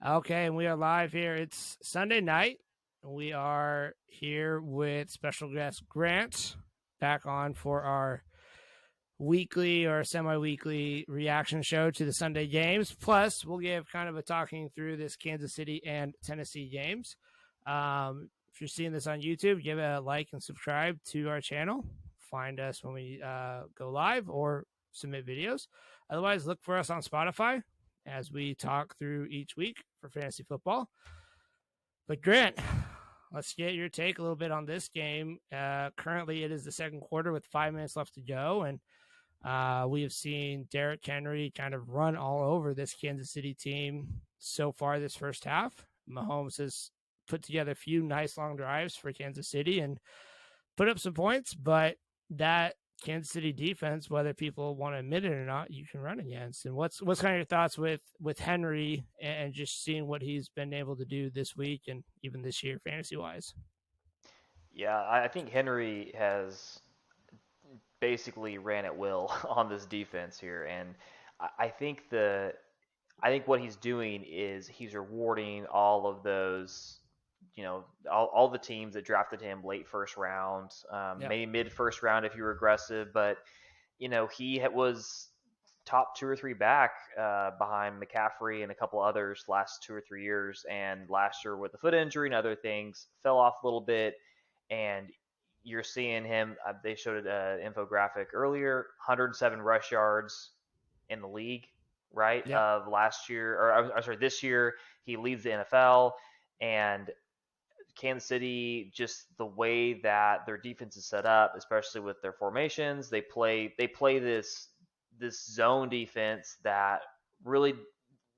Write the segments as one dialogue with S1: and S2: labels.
S1: Okay, and we are live here. It's Sunday night. We are here with special guest Grant back on for our weekly or semi-weekly reaction show to the Sunday games. Plus, we'll give kind of a talking through this Kansas City and Tennessee games. If you're seeing this on YouTube, give it a like and subscribe to our channel. Find us when we go live or submit videos. Otherwise, look for us on Spotify as we talk through each week for fantasy football. But Grant, let's get your take a little bit on this game. Currently, it is the second quarter with 5 minutes left to go, and we have seen Derrick Henry kind of run all over this Kansas City team so far this first half. Mahomes has put together a few nice long drives for Kansas City and put up some points, but that Kansas City defense, whether people want to admit it or not, you can run against. And what's kind of your thoughts with Henry and just seeing what he's been able to do this week and even this year fantasy wise?
S2: Yeah, I think Henry has basically ran at will on this defense here, and I think I think what he's doing is he's rewarding all of those, all the teams that drafted him late first round,
S1: Yep.
S2: maybe mid first round if you were aggressive, but he was top two or three back behind McCaffrey and a couple others last 2 or 3 years, and last year with the foot injury and other things fell off a little bit, and you're seeing him. They showed an infographic earlier: 107 rush yards in the league, right?
S1: Yep.
S2: Of last year, or I'm sorry, this year he leads the NFL, and Kansas City, just the way that their defense is set up, especially with their formations, they play this zone defense that really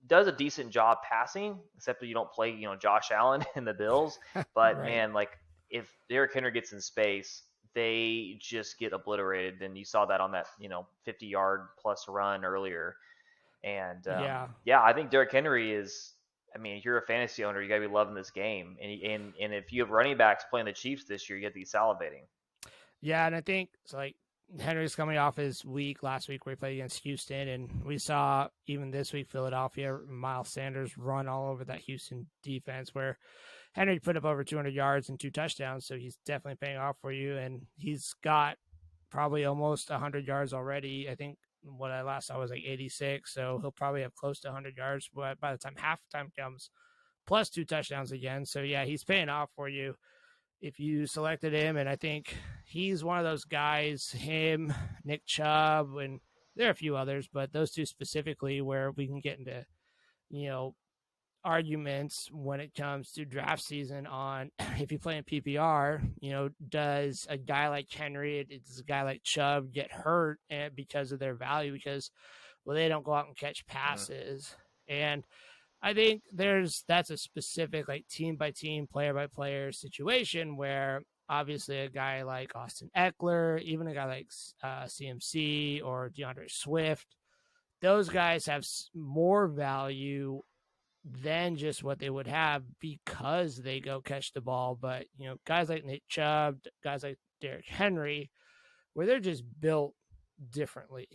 S2: does a decent job passing, except that you don't play, Josh Allen and the Bills. But
S1: Right.
S2: man, like if Derrick Henry gets in space, they just get obliterated. And you saw that on that, 50-yard plus run earlier. And
S1: Yeah.
S2: yeah, I think Derrick Henry is. I mean, if you're a fantasy owner, you gotta be loving this game. And if you have running backs playing the Chiefs this year, you got to be salivating.
S1: Yeah, and I think it's like Henry's coming off his week last week where he played against Houston, and we saw even this week Philadelphia Miles Sanders run all over that Houston defense where Henry put up over 200 yards and 2 touchdowns, so he's definitely paying off for you, and he's got probably almost 100 yards already. I think what I last saw was like 86, so he'll probably have close to 100 yards by the time halftime comes, plus 2 touchdowns again. So yeah, he's paying off for you if you selected him. And I think he's one of those guys, him, Nick Chubb, and there are a few others, but those two specifically where we can get into, you know, arguments when it comes to draft season on if you play in PPR, does a guy like Henry, does a guy like Chubb get hurt because of their value? Because, well, they don't go out and catch
S2: Mm.
S1: passes. And I think that's a specific like team by team, player by player situation where obviously a guy like Austin Eckler, even a guy like CMC or DeAndre Swift, those guys have more value than just what they would have because they go catch the ball. But guys like Nick Chubb, guys like Derrick Henry, where they're just built differently.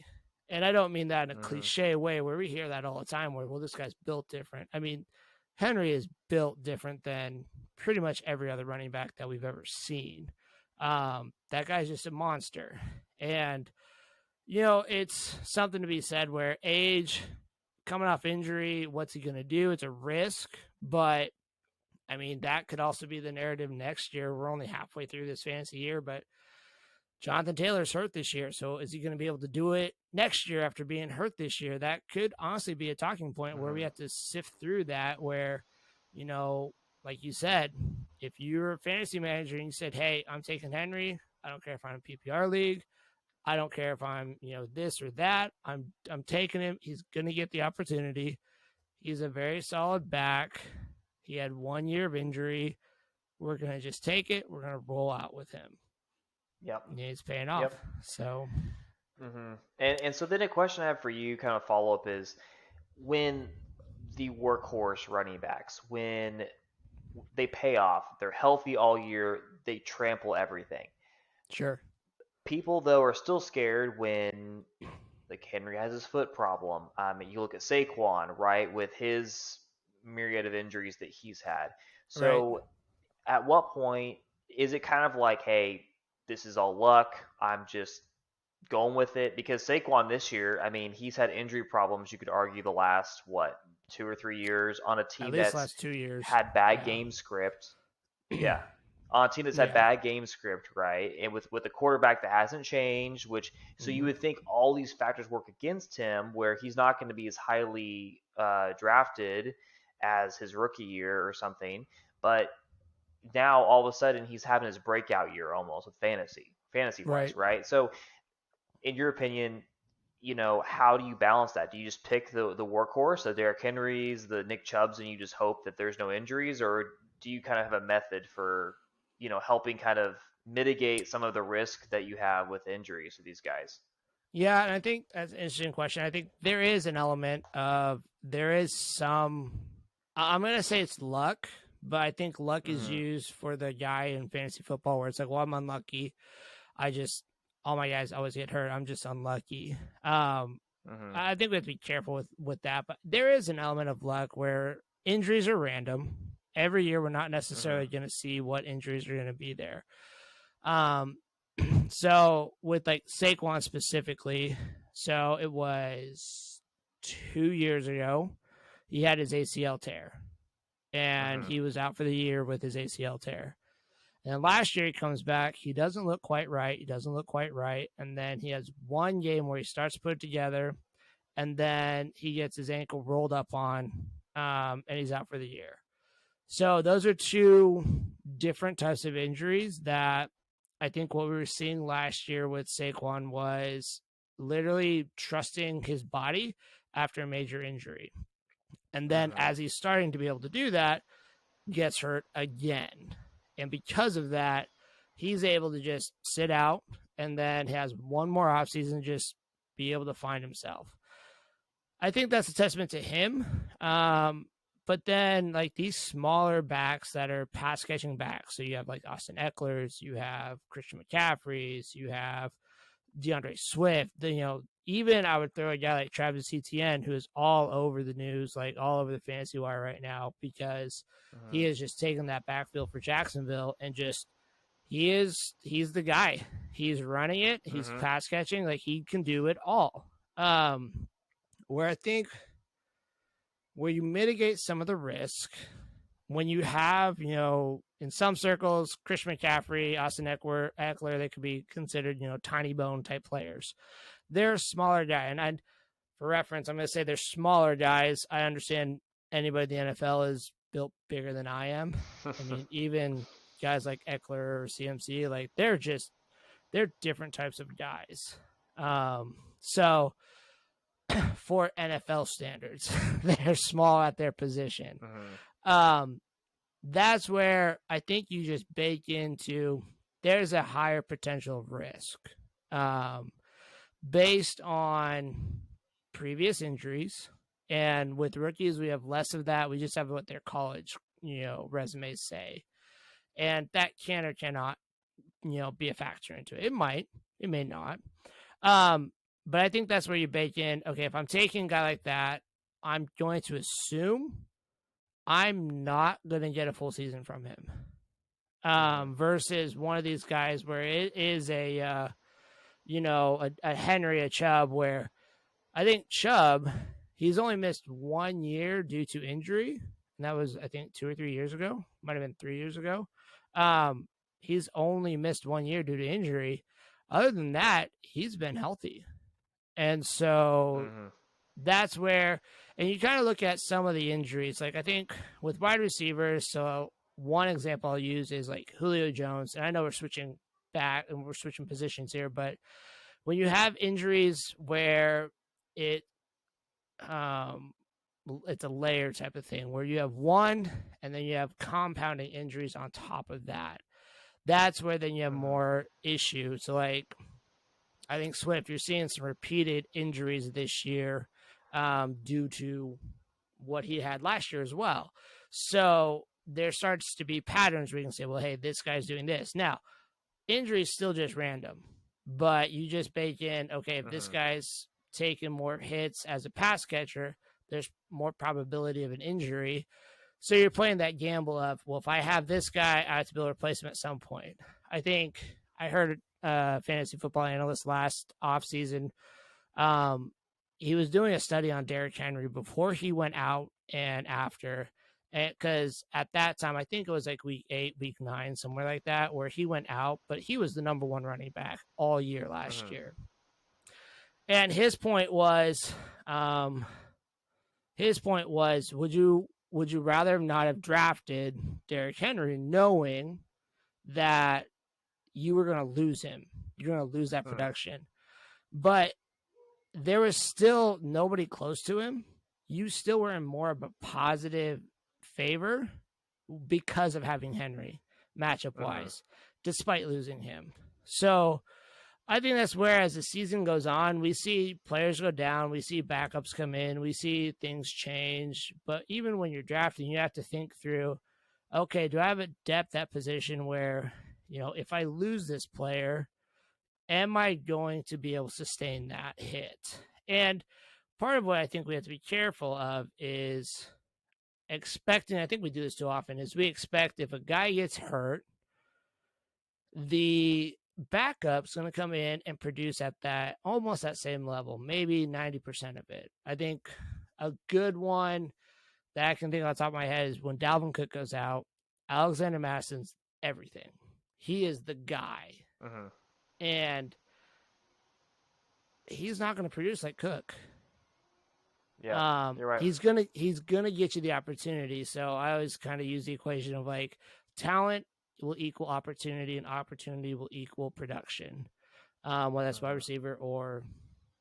S1: And I don't mean that in a
S2: Hmm.
S1: cliche way where we hear that all the time where, well, this guy's built different. I mean, Henry is built different than pretty much every other running back that we've ever seen. That guy's just a monster. And, it's something to be said where age, coming off injury, what's he going to do? It's a risk. But, I mean, that could also be the narrative next year. We're only halfway through this fantasy year, but Jonathan Taylor's hurt this year, so is he going to be able to do it next year after being hurt this year? That could honestly be a talking point where we
S2: Hmm.
S1: have to sift through that. Where, you know, like you said, if you're a fantasy manager and you said, "Hey, I'm taking Henry. I don't care if I'm in PPR league. I don't care if I'm, this or that. I'm taking him. He's going to get the opportunity. He's a very solid back. He had 1 year of injury. We're going to just take it. We're going to roll out with him.
S2: Yep.
S1: And it's paying off.
S2: Yep.
S1: So
S2: And so then a question I have for you, kind of follow up, is when the workhorse running backs, when they pay off, they're healthy all year, they trample everything.
S1: sure.
S2: People though are still scared when like Henry has his foot problem. You look at Saquon, right, with his myriad of injuries that he's had.
S1: Right.
S2: So at what point is it kind of like, hey, this is all luck? I'm just going with it? Because Saquon this year, I mean, he's had injury problems. You could argue the last what 2 or 3 years on a
S1: At
S2: team
S1: least
S2: that's
S1: last 2 years.
S2: had bad
S1: Yeah.
S2: game script. Yeah, on a team that's had
S1: Yeah.
S2: bad game script, right? And with a quarterback that hasn't changed, which so you
S1: Hmm.
S2: would think all these factors work against him, where he's not going to be as highly drafted as his rookie year or something. But now all of a sudden he's having his breakout year almost with fantasy wise,
S1: Right.
S2: right? So in your opinion, how do you balance that? Do you just pick the workhorse, the Derrick Henrys, the Nick Chubbs, and you just hope that there's no injuries, or do you kind of have a method for helping kind of mitigate some of the risk that you have with injuries with these guys?
S1: Yeah, and I think that's an interesting question. I think there is an element of there is some. I'm gonna say it's luck, but I think luck is
S2: Mm-hmm.
S1: used for the guy in fantasy football where it's like, well, I'm unlucky. I just all my guys always get hurt. I'm just unlucky.
S2: Mm-hmm.
S1: I think we have to be careful with that, but there is an element of luck where injuries are random. Every year, we're not
S2: Mm-hmm.
S1: necessarily going to see what injuries are going to be there. Um, so with like Saquon specifically, so it was 2 years ago, he had his ACL tear, and
S2: Mm-hmm.
S1: he was out for the year with his ACL tear. And last year he comes back, he doesn't look quite right. He doesn't look quite right, and then he has one game where he starts to put it together, and then he gets his ankle rolled up on, and he's out for the year. So those are two different types of injuries that I think what we were seeing last year with Saquon was literally trusting his body after a major injury. And then
S2: Mm-hmm.
S1: as he's starting to be able to do that, gets hurt again. And because of that, he's able to just sit out and then has one more offseason just be able to find himself. I think that's a testament to him. But then like these smaller backs that are pass catching backs, so you have like Austin Eckler's, you have Christian McCaffrey's, you have DeAndre Swift. Even I would throw a guy like Travis Etienne, who is all over the news, like all over the fantasy wire right now, because he
S2: Mm-hmm.
S1: is just taking that backfield for Jacksonville and just he's the guy. He's running it. He's
S2: Mm-hmm.
S1: pass catching. Like he can do it all. Where I think where you mitigate some of the risk when you have, in some circles, Christian McCaffrey, Austin Eckler, they could be considered, tiny bone type players. They're a smaller guy. And for reference, I'm going to say they're smaller guys. I understand anybody in the NFL is built bigger than I am. I mean, even guys like Eckler or CMC, like they're different types of guys. So for NFL standards. They're small at their position.
S2: Mm-hmm.
S1: Um, that's where I think you just bake into there's a higher potential of risk um, based on previous injuries. And with rookies, we have less of that. We just have what their college, resumes say. And that can or cannot, be a factor into it. It might, it may not. Um, but I think that's where you bake in. Okay, if I'm taking a guy like that, I'm going to assume I'm not going to get a full season from him.
S2: Mm-hmm.
S1: Versus one of these guys where it is a Henry, a Chubb, where I think Chubb, he's only missed 1 year due to injury. And that was, I think, 2 or 3 years ago. Might have been 3 years ago. Um, he's only missed 1 year due to injury. Other than that, he's been healthy. And so
S2: Mm-hmm.
S1: that's where, and you kind of look at some of the injuries. Like I think with wide receivers, so one example I'll use is like Julio Jones. And I know we're switching back and we're switching positions here, but when you have injuries where it, um, it's a layer type of thing where you have one and then you have compounding injuries on top of that. That's where then you have
S2: Mm-hmm.
S1: more issues. So like I think Swift, you're seeing some repeated injuries this year due to what he had last year as well. So there starts to be patterns where you can say, well, hey, this guy's doing this. Now, injury is still just random, but you just bake in, okay, if this
S2: Mm-hmm.
S1: guy's taking more hits as a pass catcher, there's more probability of an injury. So you're playing that gamble of, well, if I have this guy, I have to be able to replace him at some point. I think I heard a fantasy football analyst last offseason. He was doing a study on Derrick Henry before he went out and after. Because at that time, I think it was like week 8, week 9, somewhere like that, where he went out, but he was the number one running back all year last
S2: Mm-hmm.
S1: year. And his point was, would you rather not have drafted Derrick Henry knowing that you were going to lose him? You're going to lose that production. But there was still nobody close to him. You still were in more of a positive favor because of having Henry matchup wise, despite losing him. So I think that's where, as the season goes on, we see players go down, we see backups come in, we see things change. But even when you're drafting, you have to think through, okay, do I have a depth at position where, if I lose this player, am I going to be able to sustain that hit? And part of what I think we have to be careful of is expecting, I think we do this too often, is we expect if a guy gets hurt, the backup's going to come in and produce at that almost that same level, maybe 90% of it. I think a good one that I can think on top of my head is when Dalvin Cook goes out, Alexander Madison's everything. He is the guy. And he's not going to produce like Cook.
S2: Yeah, you're right.
S1: He's gonna get you the opportunity. So I always kind of use the equation of like talent will equal opportunity, and opportunity will equal production, whether that's wide receiver or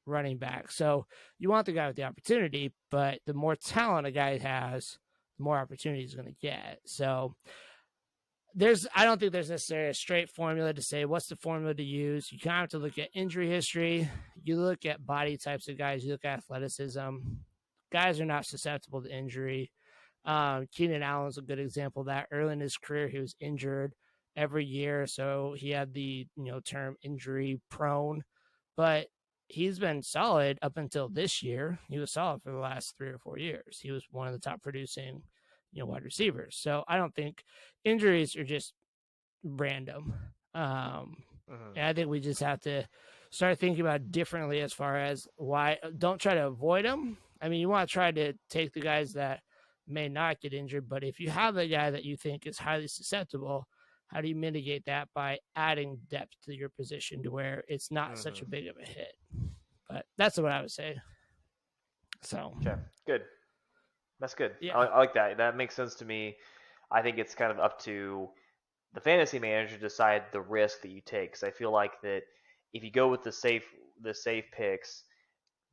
S1: running back. So you want the guy with the opportunity, but the more talent a guy has, the more opportunity he's going to get. So I don't think there's necessarily a straight formula to say what's the formula to use. You kind of have to look at injury history. You look at body types of guys. You look at athleticism. Guys are not susceptible to injury. Keenan Allen's a good example of that. Early in his career, he was injured every year, so he had the term injury prone. But he's been solid up until this year. He was solid for the last 3 or 4 years. He was one of the top producing wide receivers. So I don't think injuries are just random. And I think we just have to start thinking about it differently as far as why. Don't try to avoid them. I mean, you want to try to take the guys that may not get injured, but if you have a guy that you think is highly susceptible, how do you mitigate that by adding depth to your position to where it's not such a big of a hit? But that's what I would say. So
S2: okay, good. That's good.
S1: Yeah.
S2: I like that. That makes sense to me. I think it's kind of up to the fantasy manager to decide the risk that you take. Because I feel like that if you go with the safe picks,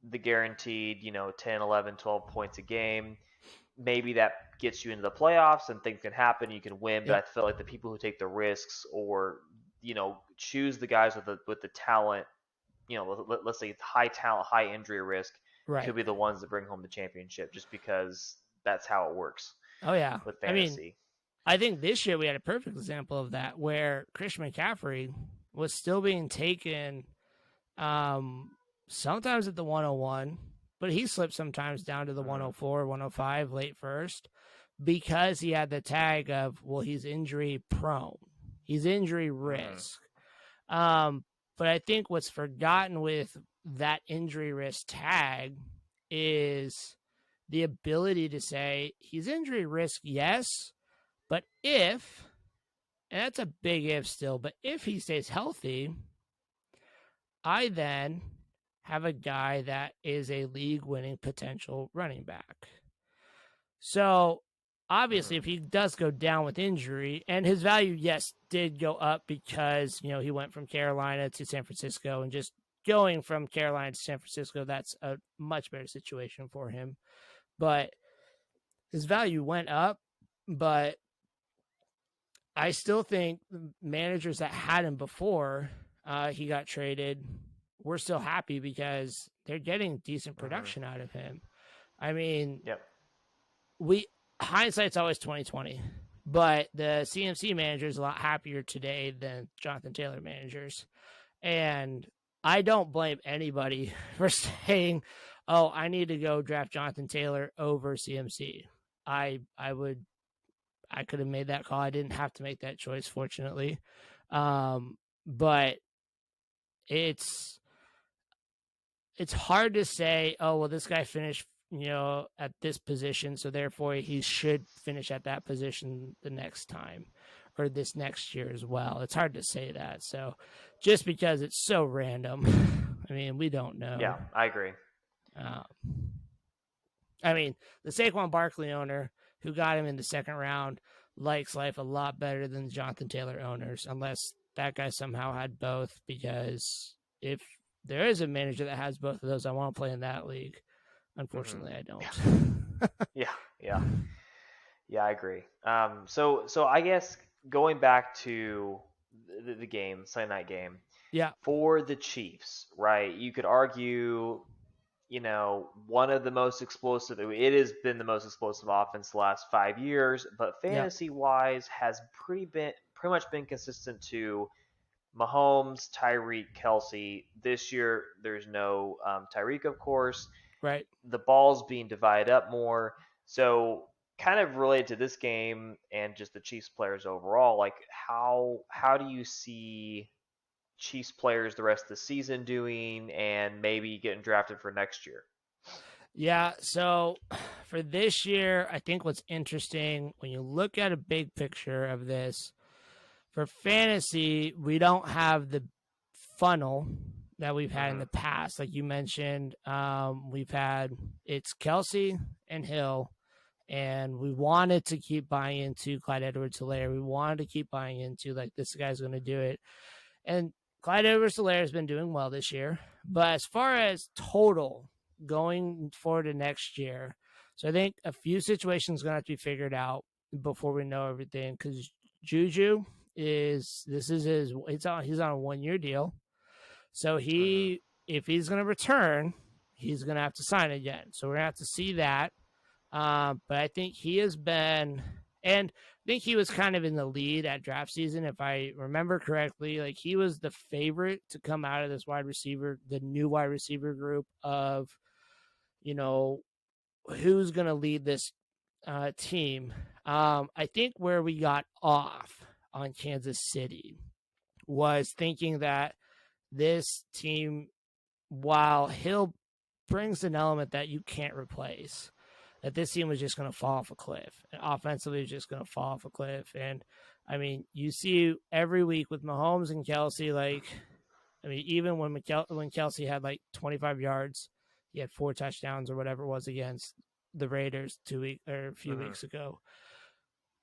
S2: the guaranteed 10, 11, 12 points a game, maybe that gets you into the playoffs and things can happen. You can win. But I feel like the people who take the risks or choose the guys with the talent, let's say high talent, high injury risk, could be the ones that bring home the championship, just because that's how it works.
S1: Oh yeah,
S2: with fantasy.
S1: I think this year we had a perfect example of that, where Christian McCaffrey was still being taken, sometimes at the 101, but he slipped sometimes down to the 104, 105 late first, because he had the tag of, well, he's injury prone, he's injury risk. But I think what's forgotten with that injury risk tag is the ability to say he's injury risk, yes, but if, and that's a big if still, but if he stays healthy, I then have a guy that is a league-winning potential running back. So obviously, if he does go down with injury, and his value, yes, did go up because, he went from Carolina to San Francisco, and just going from Carolina to San Francisco, that's a much better situation for him. But his value went up, but I still think managers that had him before he got traded were still happy because they're getting decent production out of him. I mean, hindsight's always 2020, but the CMC manager is a lot happier today than Jonathan Taylor managers. And I don't blame anybody for saying, oh, I need to go draft Jonathan Taylor over CMC. I could have made that call. I didn't have to make that choice, fortunately. But it's hard to say, oh, well, this guy finished, at this position, so therefore he should finish at that position the next time or this next year as well. It's hard to say that. So just because it's so random, I mean, we don't know.
S2: Yeah, I agree.
S1: I mean, the Saquon Barkley owner who got him in the second round likes life a lot better than the Jonathan Taylor owners, unless that guy somehow had both, because if there is a manager that has both of those, I want to play in that league. Unfortunately, I don't.
S2: Yeah, I agree. So I guess going back to the game, Sunday night game,
S1: Yeah,
S2: for the Chiefs, right? You could argue, one of the most explosive. It has been the most explosive offense the last 5 years, but
S1: yeah,
S2: fantasy wise has pretty much been consistent to Mahomes, Tyreek, Kelsey. This year, there's no Tyreek, of course.
S1: right.
S2: The ball's being divided up more. So, kind of related to this game and just the Chiefs players overall, like how do you see Chiefs players the rest of the season doing, and maybe getting drafted for next year?
S1: Yeah, so for this year, I think what's interesting when you look at a big picture of this, for fantasy, we don't have the funnel that we've had in the past. Like you mentioned, we've had it's Kelsey and Hill, and we wanted to keep buying into Clyde Edwards-Helaire. We wanted to keep buying into like this guy's going to do it, and Clyde Edwards-Helaire has been doing well this year. But as far as total going forward to next year, so I think a few situations going to have to be figured out before we know everything, because Juju he's on a 1-year deal. So if he's going to return, he's going to have to sign again. So we're going to have to see that. But I think he has been, and I think he was kind of in the lead at draft season, if I remember correctly. Like he was the favorite to come out of this the new wide receiver group of, who's going to lead this team. I think where we got off on Kansas City was thinking that this team, while Hill brings an element that you can't replace, that this team was just going to fall off a cliff. And offensively, was just going to fall off a cliff. And I mean, you see every week with Mahomes and Kelsey, even when Kelsey had like 25 yards, he had 4 touchdowns or whatever it was against the Raiders a few weeks ago.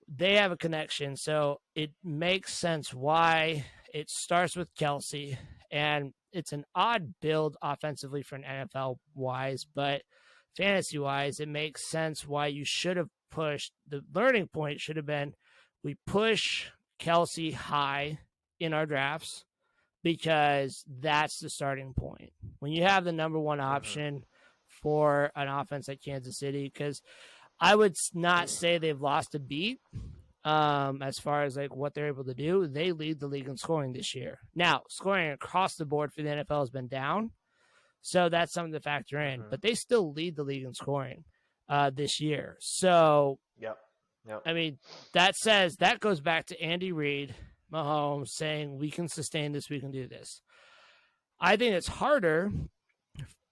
S1: They have a connection, so it makes sense why it starts with Kelsey, and it's an odd build offensively for an NFL wise, but fantasy wise, it makes sense why you should have pushed. The learning point should have been we push Kelsey high in our drafts because that's the starting point. When you have the number one option for an offense like Kansas City, because I would not say they've lost a beat as far as like what they're able to do. They lead the league in scoring this year. Now, scoring across the board for the NFL has been down, so that's something to factor in. But they still lead the league in scoring this year. So,
S2: Yep.
S1: I mean, that goes back to Andy Reid, Mahomes saying we can sustain this, we can do this. I think it's harder,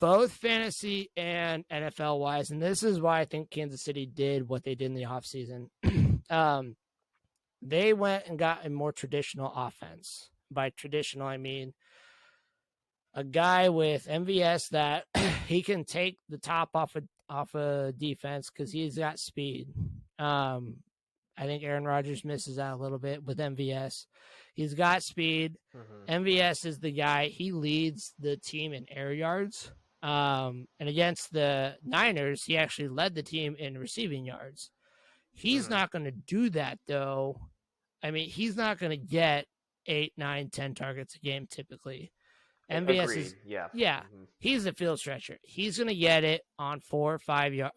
S1: both fantasy and NFL wise, and this is why I think Kansas City did what they did in the offseason. They went and got a more traditional offense. By traditional, I mean a guy with MVS that he can take the top off a defense because he's got speed. I think Aaron Rodgers misses out a little bit with MVS. He's got speed. MVS is the guy. He leads the team in air yards. And against the Niners, he actually led the team in receiving yards. He's not going to do that, though. I mean, he's not going to get 8, 9, 10 targets a game typically. MVS
S2: Agreed.
S1: is, he's a field stretcher. He's going to get it on 4 or 5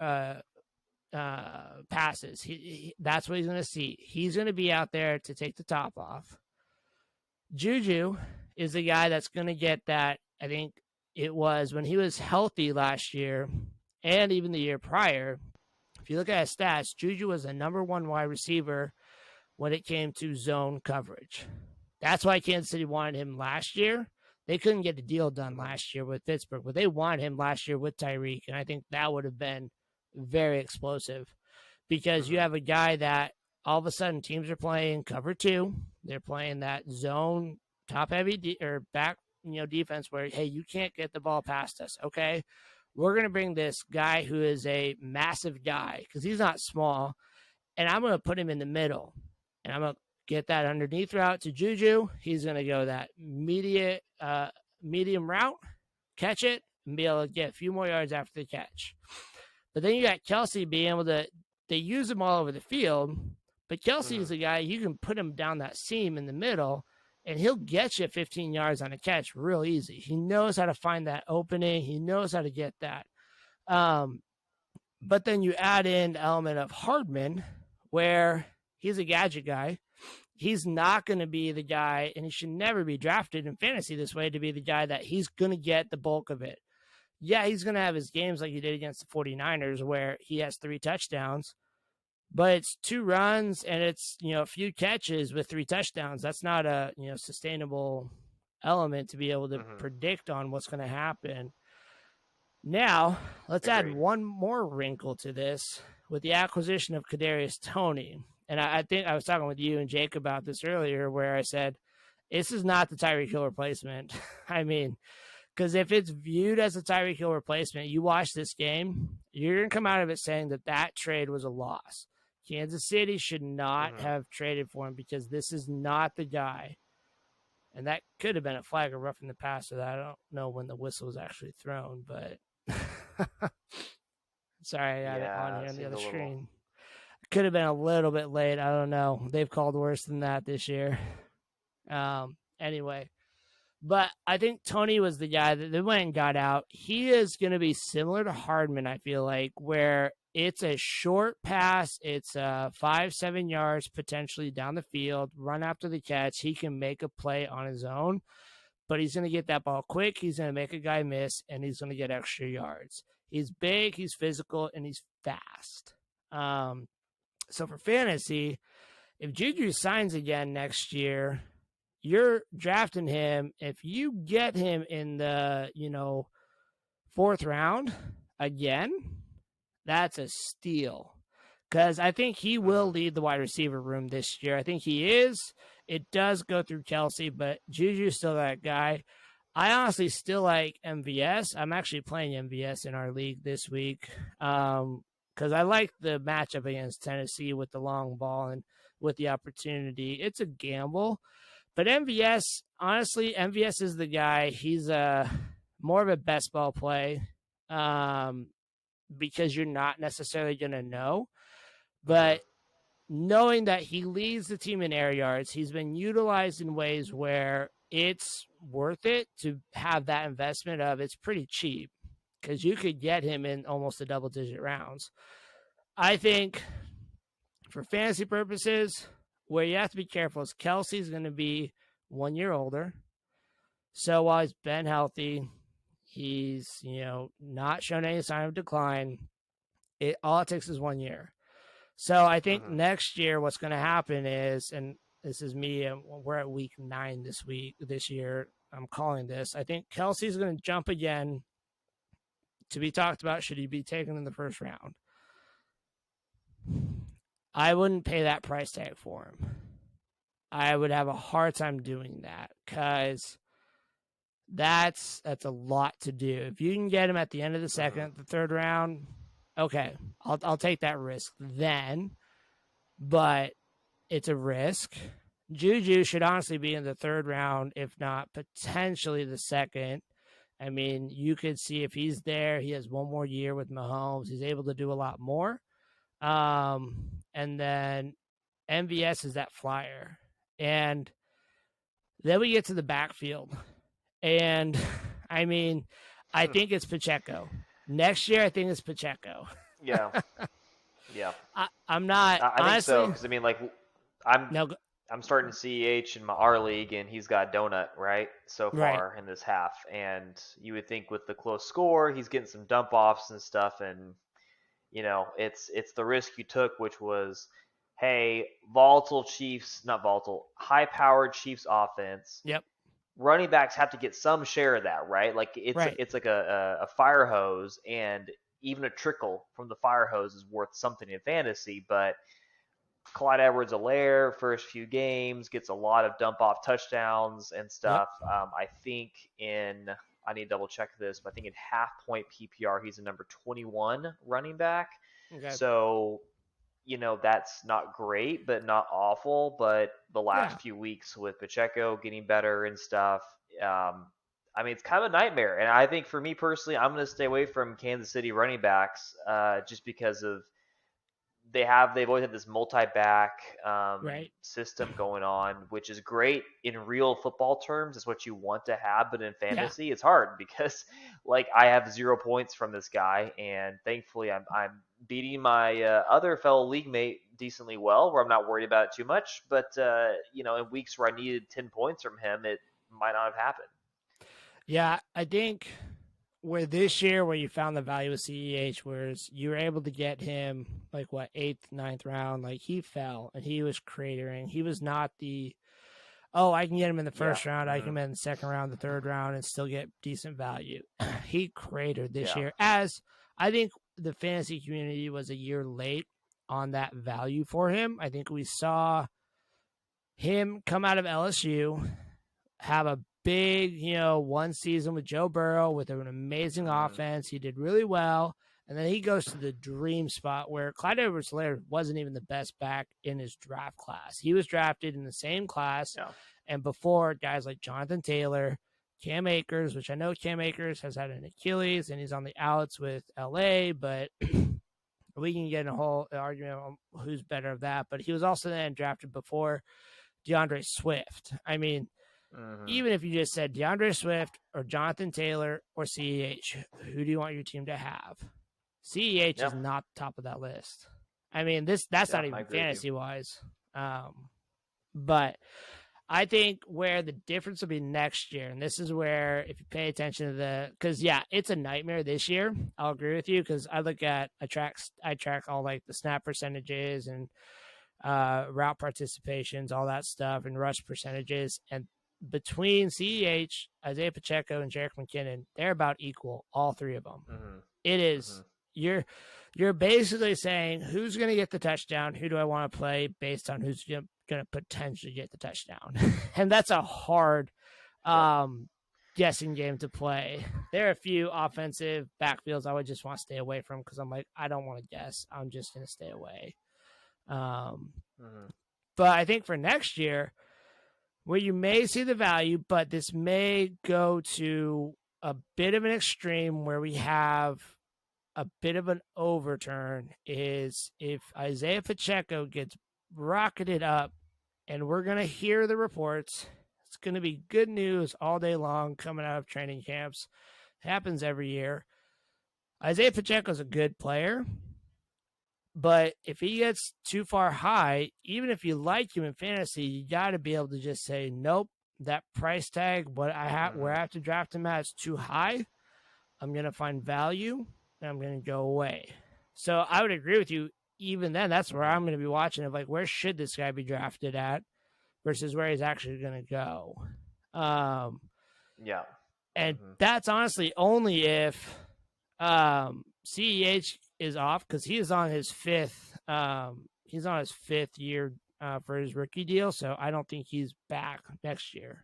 S1: passes. That's what he's going to see. He's going to be out there to take the top off. Juju is the guy that's going to get that. I think it was when he was healthy last year and even the year prior. If you look at his stats, Juju was the number one wide receiver when it came to zone coverage. That's why Kansas City wanted him last year. They couldn't get the deal done
S2: Mm-hmm.
S1: last year with Pittsburgh, but they wanted him last year with Tyreek, and I think that would have been very explosive because you
S2: Mm-hmm.
S1: have a guy that all of a sudden teams are playing cover two. They're playing that zone top heavy or back defense where hey you can't get the ball past us. Okay, we're gonna bring this guy who is a massive guy because he's not small, and I'm gonna put him in the middle, and I'm gonna get that underneath route to Juju. He's gonna go that medium route, catch it, and be able to get a few more yards after the catch. But then you got Kelsey being able to, they use him all over the field, but Kelsey
S2: Mm-hmm.
S1: is a guy you can put him down that seam in the middle and he'll get you 15 yards on a catch real easy. He knows how to find that opening, he knows how to get that. Um, but then you add in the element of Hardman, where he's a gadget guy. He's not going to be the guy, and he should never be drafted in fantasy this way to be the guy that he's going to get the bulk of it. Yeah, he's going to have his games like he did against the 49ers where he has 3 touchdowns, but it's 2 runs and it's, a few catches with 3 touchdowns. That's not a, sustainable element to be able to
S2: Mm-hmm.
S1: predict on what's going to happen. Now, let's add
S2: Agreed.
S1: one more wrinkle to this with the acquisition of Kadarius Toney. And I think I was talking with you and Jake about this earlier where I said, this is not the Tyreek Hill replacement. I mean, because if it's viewed as a Tyreek Hill replacement, you watch this game, you're going to come out of it saying that that trade was a loss. Kansas City should not
S2: Mm-hmm.
S1: have traded for him because this is not the guy. And that could have been a flag of roughing the passer. That I don't know when the whistle was actually thrown, but sorry, I got it on
S2: Yeah,
S1: here
S2: it
S1: on the
S2: seemed
S1: other
S2: a little.
S1: screen. Could have been a little bit late. I don't know. They've called worse than that this year. Anyway, but I think Tony was the guy that they went and got out. He is going to be similar to Hardman, I feel like, where it's a short pass. It's 5-7 yards potentially down the field, run after the catch. He can make a play on his own, but he's going to get that ball quick. He's going to make a guy miss, and he's going to get extra yards. He's big, he's physical, and he's fast. So for fantasy, if Juju signs again next year, you're drafting him. If you get him in the, 4th round again, that's a steal. Because I think he will
S2: Mm-hmm.
S1: lead the wide receiver room this year. I think he is. It does go through Kelsey, but Juju's still that guy. I honestly still like MVS. I'm actually playing MVS in our league this week because I like the matchup against Tennessee with the long ball and with the opportunity. It's a gamble, but MVS, honestly, MVS is the guy. He's more of a best ball play um, because you're not necessarily going to know.
S2: Mm-hmm.
S1: But knowing that he leads the team in air yards, he's been utilized in ways where it's worth it to have that investment of it's pretty cheap because you could get him in almost a double-digit rounds. I think for fantasy purposes, where you have to be careful is Kelsey's going to be 1 year older. So while he's been healthy, he's, not shown any sign of decline. All it takes is 1 year. So I think
S2: Mm-hmm.
S1: next year, what's going to happen is, and this is me, we're at week 9 this year. I'm calling this. I think Kelsey's going to jump again to be talked about. Should he be taken in the 1st round? I wouldn't pay that price tag for him. I would have a hard time doing that because that's a lot to do. If you can get him at the end of the
S2: Mm-hmm.
S1: 2nd, the 3rd round, okay, I'll take that risk then. But it's a risk. Juju should honestly be in the 3rd round, if not potentially the 2nd. I mean, you could see if he's there, he has 1 more year with Mahomes. He's able to do a lot more. And then MVS is that flyer. And then we get to the backfield. And I mean, I think it's Pacheco. Next year, I think it's Pacheco.
S2: Yeah. Yeah.
S1: I'm not,
S2: I think so
S1: honestly,
S2: because I mean, like, I'm
S1: no,
S2: I'm starting CEH in my R league, and he's got a donut right so
S1: Right.
S2: far in this half. And you would think with the close score, he's getting some dump offs and stuff, and it's the risk you took, which was, hey, volatile Chiefs, not volatile, high powered Chiefs offense.
S1: Yep.
S2: Running backs have to get some share of that, right? Like
S1: Right.
S2: it's like a fire hose, and even a trickle from the fire hose is worth something in fantasy. But Clyde Edwards-Helaire, first few games, gets a lot of dump off touchdowns and
S1: Yep.
S2: stuff. I think I need to double check this, but I think in half point PPR, he's a number 21 running back.
S1: Okay.
S2: So, that's not great, but not awful. But the
S1: Yeah.
S2: last few weeks with Pacheco getting better and stuff, it's kind of a nightmare. And I think for me personally, I'm going to stay away from Kansas City running backs just because of they've always had this multi-back
S1: Right.
S2: system going on, which is great in real football terms. It's what you want to have, but in
S1: Yeah.
S2: fantasy, it's hard because like I have 0 points from this guy, and thankfully I'm beating my other fellow league mate decently well, where I'm not worried about it too much. But in weeks where I needed 10 points from him, it might not have happened.
S1: Yeah. I think where this year, where you found the value of CEH, whereas you were able to get him like what, eighth, ninth round, like he fell and he was cratering. He was not the, oh, I can get him in the
S2: Yeah.
S1: first round, I can
S2: Mm-hmm.
S1: get him in the second round, the third round, and still get decent value. He cratered this
S2: Yeah.
S1: year, as I think the fantasy community was a year late on that value for him. I think we saw him come out of LSU, have a big, one season with Joe Burrow with an amazing
S2: Mm-hmm.
S1: offense. He did really well. And then he goes to the dream spot where Clyde Edwards-Helaire wasn't even the best back in his draft class. He was drafted in the same class
S2: Yeah.
S1: and before guys like Jonathan Taylor, Cam Akers, which I know Cam Akers has had an Achilles and he's on the outs with LA, but we can get in a whole argument on who's better of that. But he was also then drafted before DeAndre Swift. I mean,
S2: Mm-hmm.
S1: even if you just said DeAndre Swift or Jonathan Taylor or CEH, who do you want your team to have? CEH
S2: Yeah.
S1: is not top of that list. I mean, that's
S2: Yeah.
S1: not
S2: I
S1: even
S2: agree with you.
S1: fantasy wise. But I think where the difference will be next year, and this is where if you pay attention to because yeah, it's a nightmare this year. I'll agree with you because I track all like the snap percentages and route participations, all that stuff, and rush percentages. And between CEH, Isaiah Pacheco, and Jerick McKinnon, they're about equal, all three of them.
S2: Mm-hmm.
S1: It
S2: Mm-hmm.
S1: is you're basically saying who's going to get the touchdown, who do I want to play based on who's going to potentially get the touchdown, and that's a hard
S2: Yep.
S1: guessing game to play. There are a few offensive backfields I would just want to stay away from because I'm like I don't want to guess. I'm just going to stay away. Um,
S2: Mm-hmm.
S1: but I think for next year, where you may see the value, but this may go to a bit of an extreme where we have a bit of an overturn, is if Isaiah Pacheco gets rocketed up and we're going to hear the reports. It's going to be good news all day long coming out of training camps. It happens every year. Isaiah Pacheco is a good player. But if he gets too far high, even if you like him in fantasy, you got to be able to just say, nope, that price tag, where I
S2: Mm-hmm.
S1: have to draft him at is too high. I'm going to find value and I'm going to go away. So I would agree with you. Even then, that's where
S2: Mm-hmm.
S1: I'm going to be watching of like, where should this guy be drafted at versus where he's actually going to go. Um,
S2: Yeah.
S1: and
S2: Mm-hmm.
S1: that's honestly only if CEH is off because he is on his fifth. He's on his fifth year for his rookie deal, so I don't think he's back next year.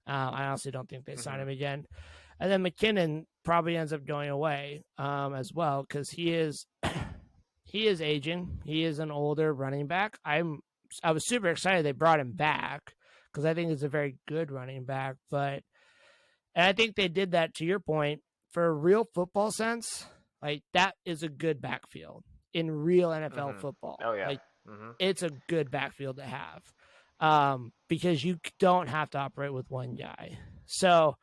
S1: I honestly don't think they sign
S2: Mm-hmm.
S1: him again. And then McKinnon probably ends up going away as well because he is he is aging. He is an older running back. I was super excited they brought him back because I think he's a very good running back, but and I think they did that to your point for a real football sense. Like that is a good backfield in real NFL
S2: Mm-hmm.
S1: football.
S2: Oh yeah.
S1: Like
S2: Mm-hmm.
S1: it's a good backfield to have because you don't have to operate with one guy. So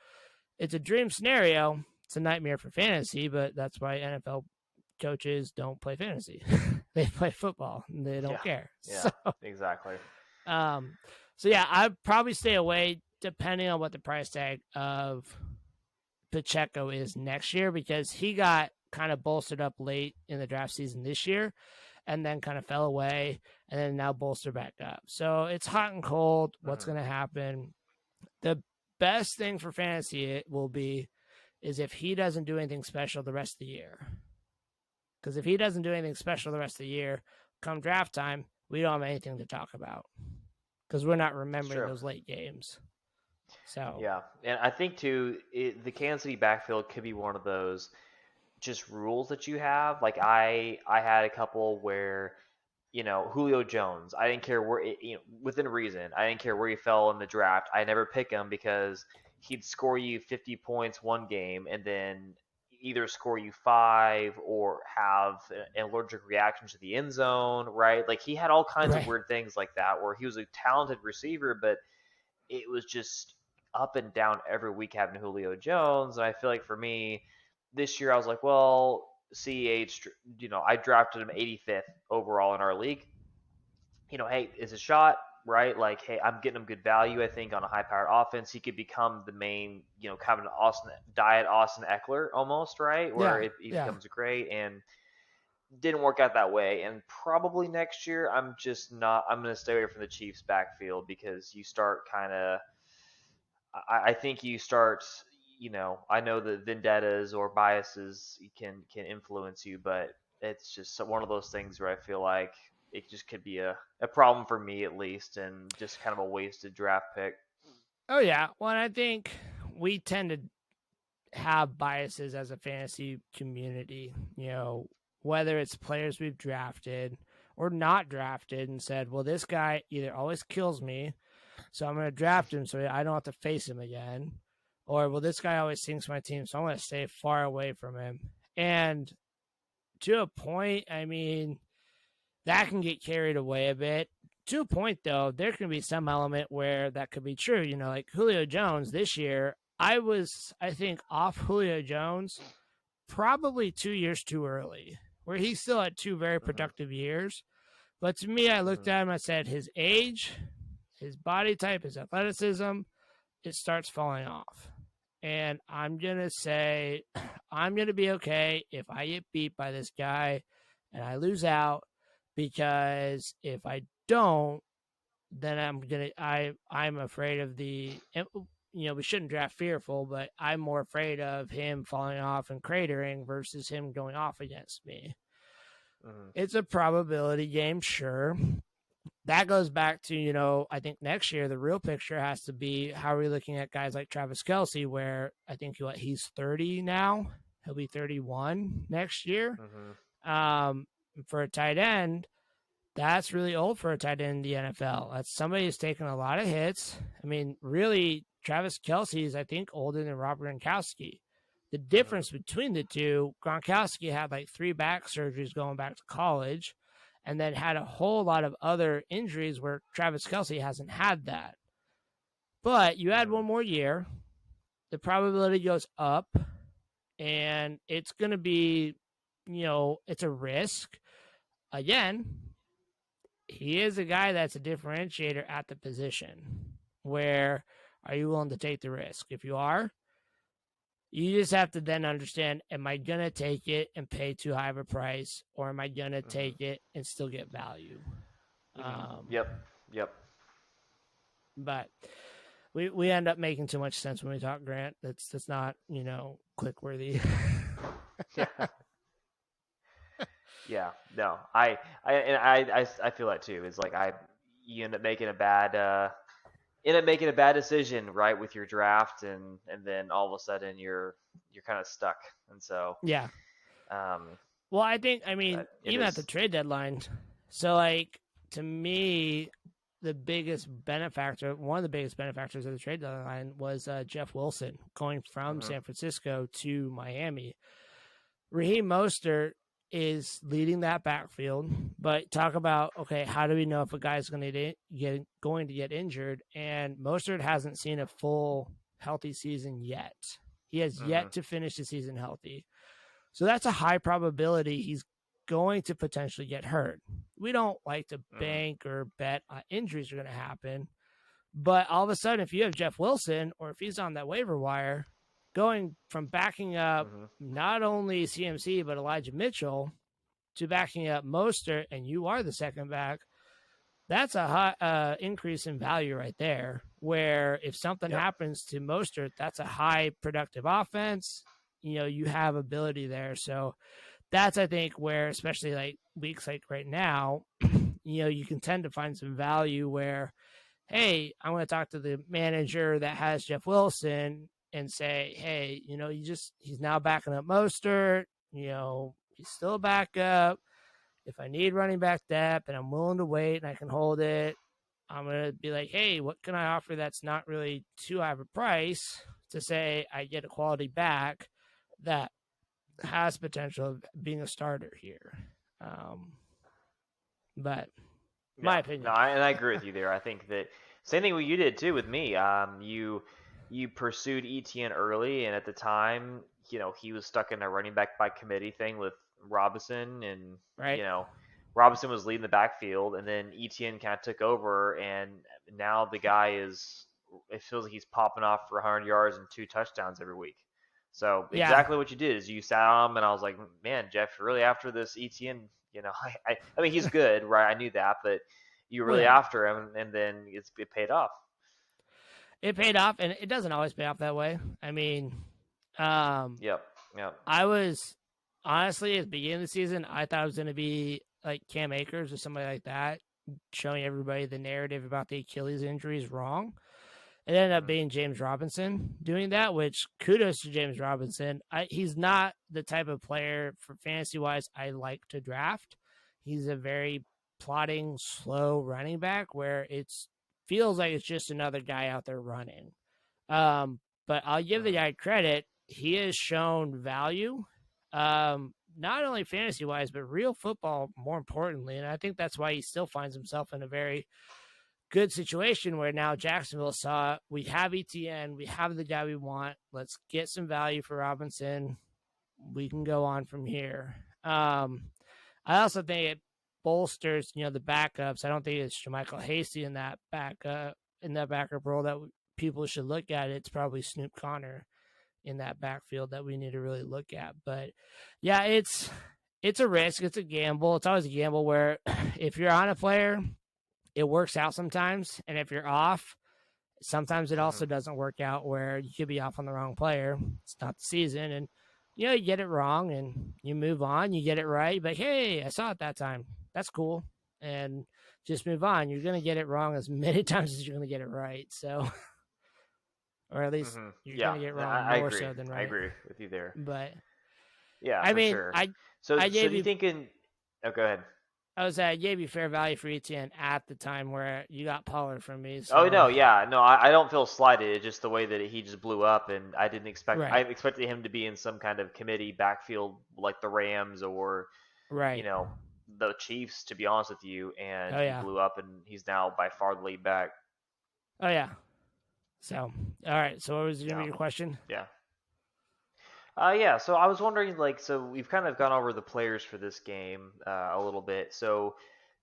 S1: it's a dream scenario. It's a nightmare for fantasy, but that's why NFL coaches don't play fantasy. They play football and they don't
S2: Yeah.
S1: care.
S2: Yeah.
S1: So
S2: Exactly.
S1: Um, so yeah, I'd probably stay away depending on what the price tag of Pacheco is next year because he got kind of bolstered up late in the draft season this year and then kind of fell away and then now bolster back up. So it's hot and cold. What's
S2: Mm-hmm.
S1: going to happen? The best thing for fantasy it will be is if he doesn't do anything special the rest of the year. Because if he doesn't do anything special the rest of the year, come draft time, we don't have anything to talk about because we're not
S2: It's
S1: remembering
S2: true.
S1: those late games. So
S2: Yeah, and I think too, the Kansas City backfield could be one of those just rules that you have. Like I had a couple where Julio Jones. I didn't care where, within reason. I didn't care where he fell in the draft. I never pick him because he'd score you 50 points one game and then either score you five or have an allergic reaction to the end zone, right? Like he had all kinds of
S1: right.
S2: weird things like that where he was a talented receiver, but it was just up and down every week having Julio Jones. And I feel like for me, this year I was like, well, CEH, I drafted him 85th overall in our league. Hey, it's a shot, right? Like, hey, I'm getting him good value, I think, on a high powered offense. He could become the main, kind of an Austin Eckler almost, right? Where
S1: Yeah.
S2: he
S1: Yeah.
S2: becomes great and didn't work out that way. And probably next year, I'm just not, I'm going to stay away from the Chiefs backfield because you start kind of, I think you start, I know that vendettas or biases can influence you, but it's just one of those things where I feel like it just could be a problem for me at least, and just kind of a wasted draft pick.
S1: Oh yeah. Well, I think we tend to have biases as a fantasy community. Whether it's players we've drafted or not drafted, and said, "Well, this guy either always kills me, so I'm going to draft him so I don't have to face him again," or, "Well, this guy always sinks my team, so I'm going to stay far away from him." And to a point, I mean, that can get carried away a bit. To a point, though, there can be some element where that could be true. Like Julio Jones this year, I think, off Julio Jones probably 2 years too early, where he still had two very
S2: Mm-hmm.
S1: productive years. But to me, I looked
S2: Mm-hmm.
S1: at him, I said, his age, his body type, his athleticism, it starts falling off. And I'm going to say, I'm going to be okay if I get beat by this guy and I lose out, because if I don't, then I'm afraid of we shouldn't draft fearful, but I'm more afraid of him falling off and cratering versus him going off against me.
S2: Mm-hmm.
S1: It's a probability game, sure. That goes back to, I think next year the real picture has to be how are we looking at guys like Travis Kelce, where I think he's 30 now. He'll be 31 next year.
S2: Mm-hmm.
S1: Um, for a tight end, that's really old for a tight end in the NFL. That's somebody who's taken a lot of hits. I mean, really, Travis Kelce is, I think, older than Rob Gronkowski. The
S2: Mm-hmm.
S1: difference between the two, Gronkowski had like 3 back surgeries going back to college and then had a whole lot of other injuries where Travis Kelce hasn't had that. But you add
S2: Mm-hmm.
S1: one more year, the probability goes up, and it's going to be, it's a risk. Again, he is a guy that's a differentiator at the position. Where are you willing to take the risk? If you are, you just have to then understand, am I going to take it and pay too high of a price, or am I going to
S2: Mm-hmm.
S1: take it and still get value?
S2: Mm-hmm.
S1: Um,
S2: Yep. Yep.
S1: but we end up making too much sense when we talk, Grant. That's not, click worthy.
S2: Yeah. Yeah. No. I feel that too. It's like you end up making a bad decision, right, with your draft, and then all of a sudden you're kind of stuck, and so
S1: Yeah.
S2: um
S1: Well, I mean,
S2: but it
S1: even at the
S2: is.
S1: trade deadline, so like to me, one of the biggest benefactors of the trade deadline was Jeff Wilson going from
S2: Mm-hmm.
S1: San Francisco to Miami. Raheem Mostert is leading that backfield, but talk about, okay, how do we know if a guy's going to get injured? And Mostert hasn't seen a full healthy season yet. He has
S2: Mm-hmm.
S1: yet to finish the season healthy. So that's a high probability he's going to potentially get hurt. We don't like to
S2: Mm-hmm.
S1: bank or bet injuries are going to happen. But all of a sudden, if you have Jeff Wilson or if he's on that waiver wire, going from backing up
S2: Mm-hmm.
S1: not only CMC but Elijah Mitchell to backing up Mostert, and you are the second back, that's a high increase in value right there. Where if something
S2: Yep.
S1: happens to Mostert, that's a high productive offense. You have ability there. So that's, I think, where, especially like weeks like right now, you can tend to find some value where, hey, I'm going to talk to the manager that has Jeff Wilson and say, hey, he's now backing up Mostert. He's still a backup. If I need running back depth and I'm willing to wait and I can hold it, I'm going to be like, hey, what can I offer that's not really too high of a price to say I get a quality back that has potential of being a starter here. Um, but my
S2: Yeah, no,
S1: opinion.
S2: and I agree with you there. I think that same thing what you did too with me. You pursued ETN early, and at the time, he was stuck in a running back by committee thing with Robinson, and
S1: Right?
S2: you know, Robinson was leading the backfield, and then ETN kind of took over, and now the guy is. It feels like he's popping off for 100 yards and 2 touchdowns every week. So
S1: Yeah.
S2: exactly what you did is you sat on him, and I was like, man, Jeff, you're really after this ETN. I mean, he's good, right? I knew that, but you were
S1: Well,
S2: really
S1: yeah.
S2: after him, and then it paid off.
S1: It paid off, and it doesn't always pay off that way. I mean, um,
S2: Yep, yep.
S1: I was honestly at the beginning of the season, I thought it was going to be like Cam Akers or somebody like that, showing everybody the narrative about the Achilles injury is wrong. It ended up
S2: Mm-hmm.
S1: being James Robinson doing that, which kudos to James Robinson. He's not the type of player for fantasy wise I like to draft. He's a very plodding, slow running back where it's feels like it's just another guy out there running. But I'll give the
S2: Mm-hmm.
S1: guy credit. He has shown value, not only fantasy wise, but real football more importantly. And I think that's why he still finds himself in a very good situation where now Jacksonville saw we have ETN, we have the guy we want. Let's get some value for Robinson. We can go on from here. I also think it bolsters, the backups. I don't think it's Jermichael Hasty in that backup role that people should look at. It's probably Snoop Connor in that backfield that we need to really look at. But yeah, it's a risk. It's a gamble. It's always a gamble where if you're on a player, it works out sometimes, and if you're off, sometimes it
S2: Mm-hmm.
S1: also doesn't work out where you could be off on the wrong player. It's not the season, and you get it wrong and you move on. You get it right, but hey, I saw it that time. That's cool, and just move on. You're gonna get it wrong as many times as you're gonna get it right. So, or at least
S2: Mm-hmm.
S1: you're
S2: Yeah,
S1: gonna get it
S2: no,
S1: wrong
S2: I
S1: more
S2: agree.
S1: so than
S2: I
S1: right.
S2: agree with you there.
S1: But
S2: Yeah,
S1: I
S2: for
S1: mean,
S2: sure.
S1: I
S2: So,
S1: I
S2: so
S1: gave
S2: do you
S1: you
S2: think in? Oh, go ahead.
S1: I gave you fair value for ETN at the time where you got Pollard from me.
S2: Oh
S1: So
S2: no, yeah, no, I don't feel slighted. It's just the way that he just blew up, and I didn't expect. I
S1: right,
S2: expected him to be in some kind of committee backfield like the Rams or you
S1: right.
S2: know the Chiefs. To be honest with you, and
S1: Oh
S2: he
S1: yeah.
S2: blew up, and he's now by far the lead back.
S1: Oh yeah. So all right. So what was gonna be
S2: Yeah,
S1: your question?
S2: yeah. Yeah, so I was wondering, like, so we've kind of gone over the players for this game a little bit. So,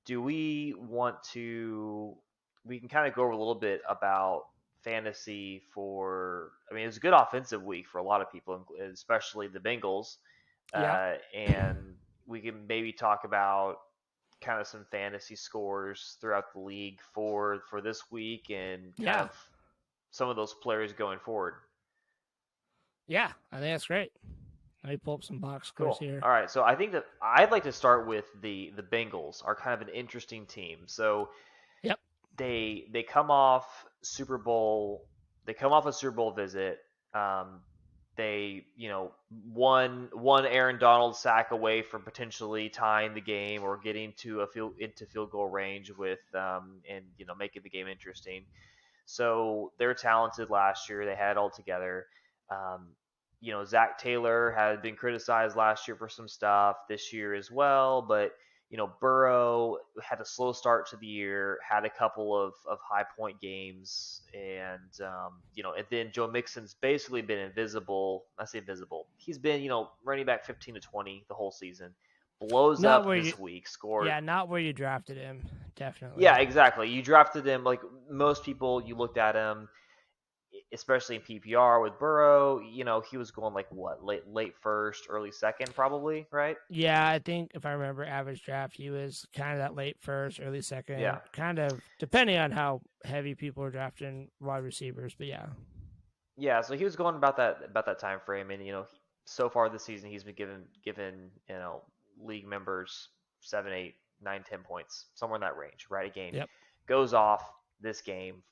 S2: do we want to? We can kind of go over a little bit about fantasy for. I mean, it was a good offensive week for a lot of people, especially the Bengals.
S1: Yeah.
S2: And we can maybe talk about kind of some fantasy scores throughout the league for this week and kind
S1: Yeah.
S2: of some of those players going forward.
S1: Yeah. I think that's great. Let me pull up some box scores
S2: Cool.
S1: here.
S2: All right. So I think that I'd like to start with the Bengals are kind of an interesting team. So
S1: Yep.
S2: they come off Super Bowl. They come off a Super Bowl visit. Um, they one Aaron Donald sack away from potentially tying the game or getting to a field goal range with and making the game interesting. So they're talented last year. They had it all together. Um, Zach Taylor had been criticized last year for some stuff this year as well, but Burrow had a slow start to the year, had a couple of high point games, and and then Joe Mixon's basically been invisible. I say invisible. He's been running back 15 to 20 the whole season, blows
S1: Not
S2: up
S1: where you,
S2: this week, scored.
S1: yeah, not where you drafted him. Definitely.
S2: Yeah, exactly. You drafted him like most people. You looked at him, especially in PPR with Burrow. He was going like what, late first, early second, probably, right?
S1: Yeah, I think if I remember average draft, he was kind of that late first, early
S2: Yeah,
S1: second, kind of depending on how heavy people are drafting wide receivers. But yeah,
S2: yeah. So he was going about that time frame, and so far this season he's been given league members 7, 8, 9, 10 points, somewhere in that range, right? A game
S1: yep,
S2: goes off this game,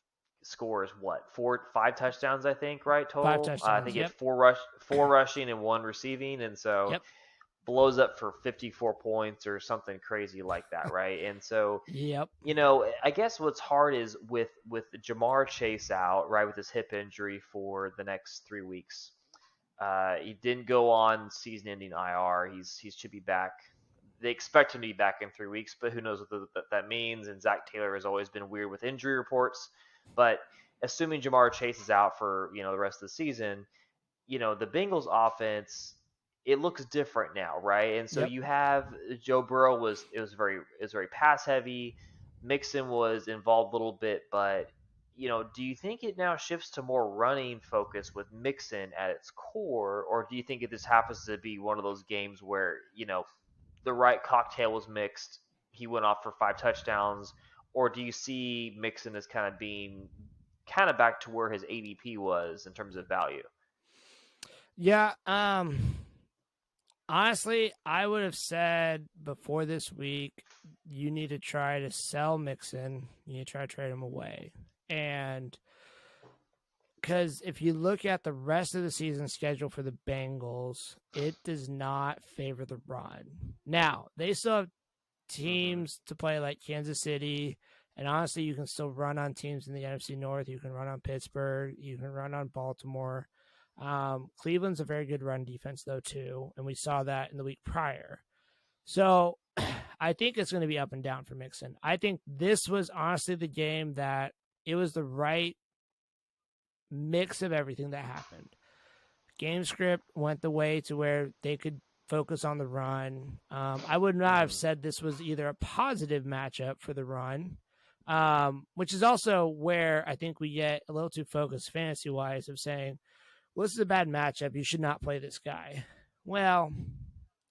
S2: scores what, 5 touchdowns, I think, right,
S1: five
S2: total. I
S1: touchdowns.
S2: think he had
S1: Yep,
S2: four rushing and one receiving, and so
S1: yep,
S2: blows up for 54 points or something crazy like that, right? And so
S1: yep,
S2: I guess what's hard is with Jamar Chase out, right, with his hip injury for the next 3 weeks. He didn't go on season-ending IR. He should be back. They expect him to be back in 3 weeks, but who knows what that means? And Zach Taylor has always been weird with injury reports. But assuming Jamar Chase is out for the rest of the season, the Bengals offense, it looks different now, right? And so
S1: yep.
S2: you have Joe Burrow was very pass heavy. Mixon was involved a little bit, but do you think it now shifts to more running focus with Mixon at its core, or do you think it just happens to be one of those games where the right cocktail was mixed, he went off for 5 touchdowns, or do you see Mixon as kind of being kind of back to where his ADP was in terms of value?
S1: Yeah. Honestly, I would have said before this week, you need to try to sell Mixon. You need to try to trade him away, and because if you look at the rest of the season schedule for the Bengals, it does not favor the run. Now, they still have
S2: Mm-hmm.
S1: teams to play like Kansas City, and honestly, you can still run on teams in the NFC North. You can run on Pittsburgh. You can run on Baltimore. Cleveland's a very good run defense, though, too, and we saw that in the week prior. So I think it's going to be up and down for Mixon. I think this was honestly the game that it was the right mix of everything that happened. Game script went the way to where they could focus on the run. I would not have
S2: Mm-hmm.
S1: said this was either a positive matchup for the run, which is also where I think we get a little too focused fantasy wise of saying, well, this is a bad matchup. You should not play this guy. Well,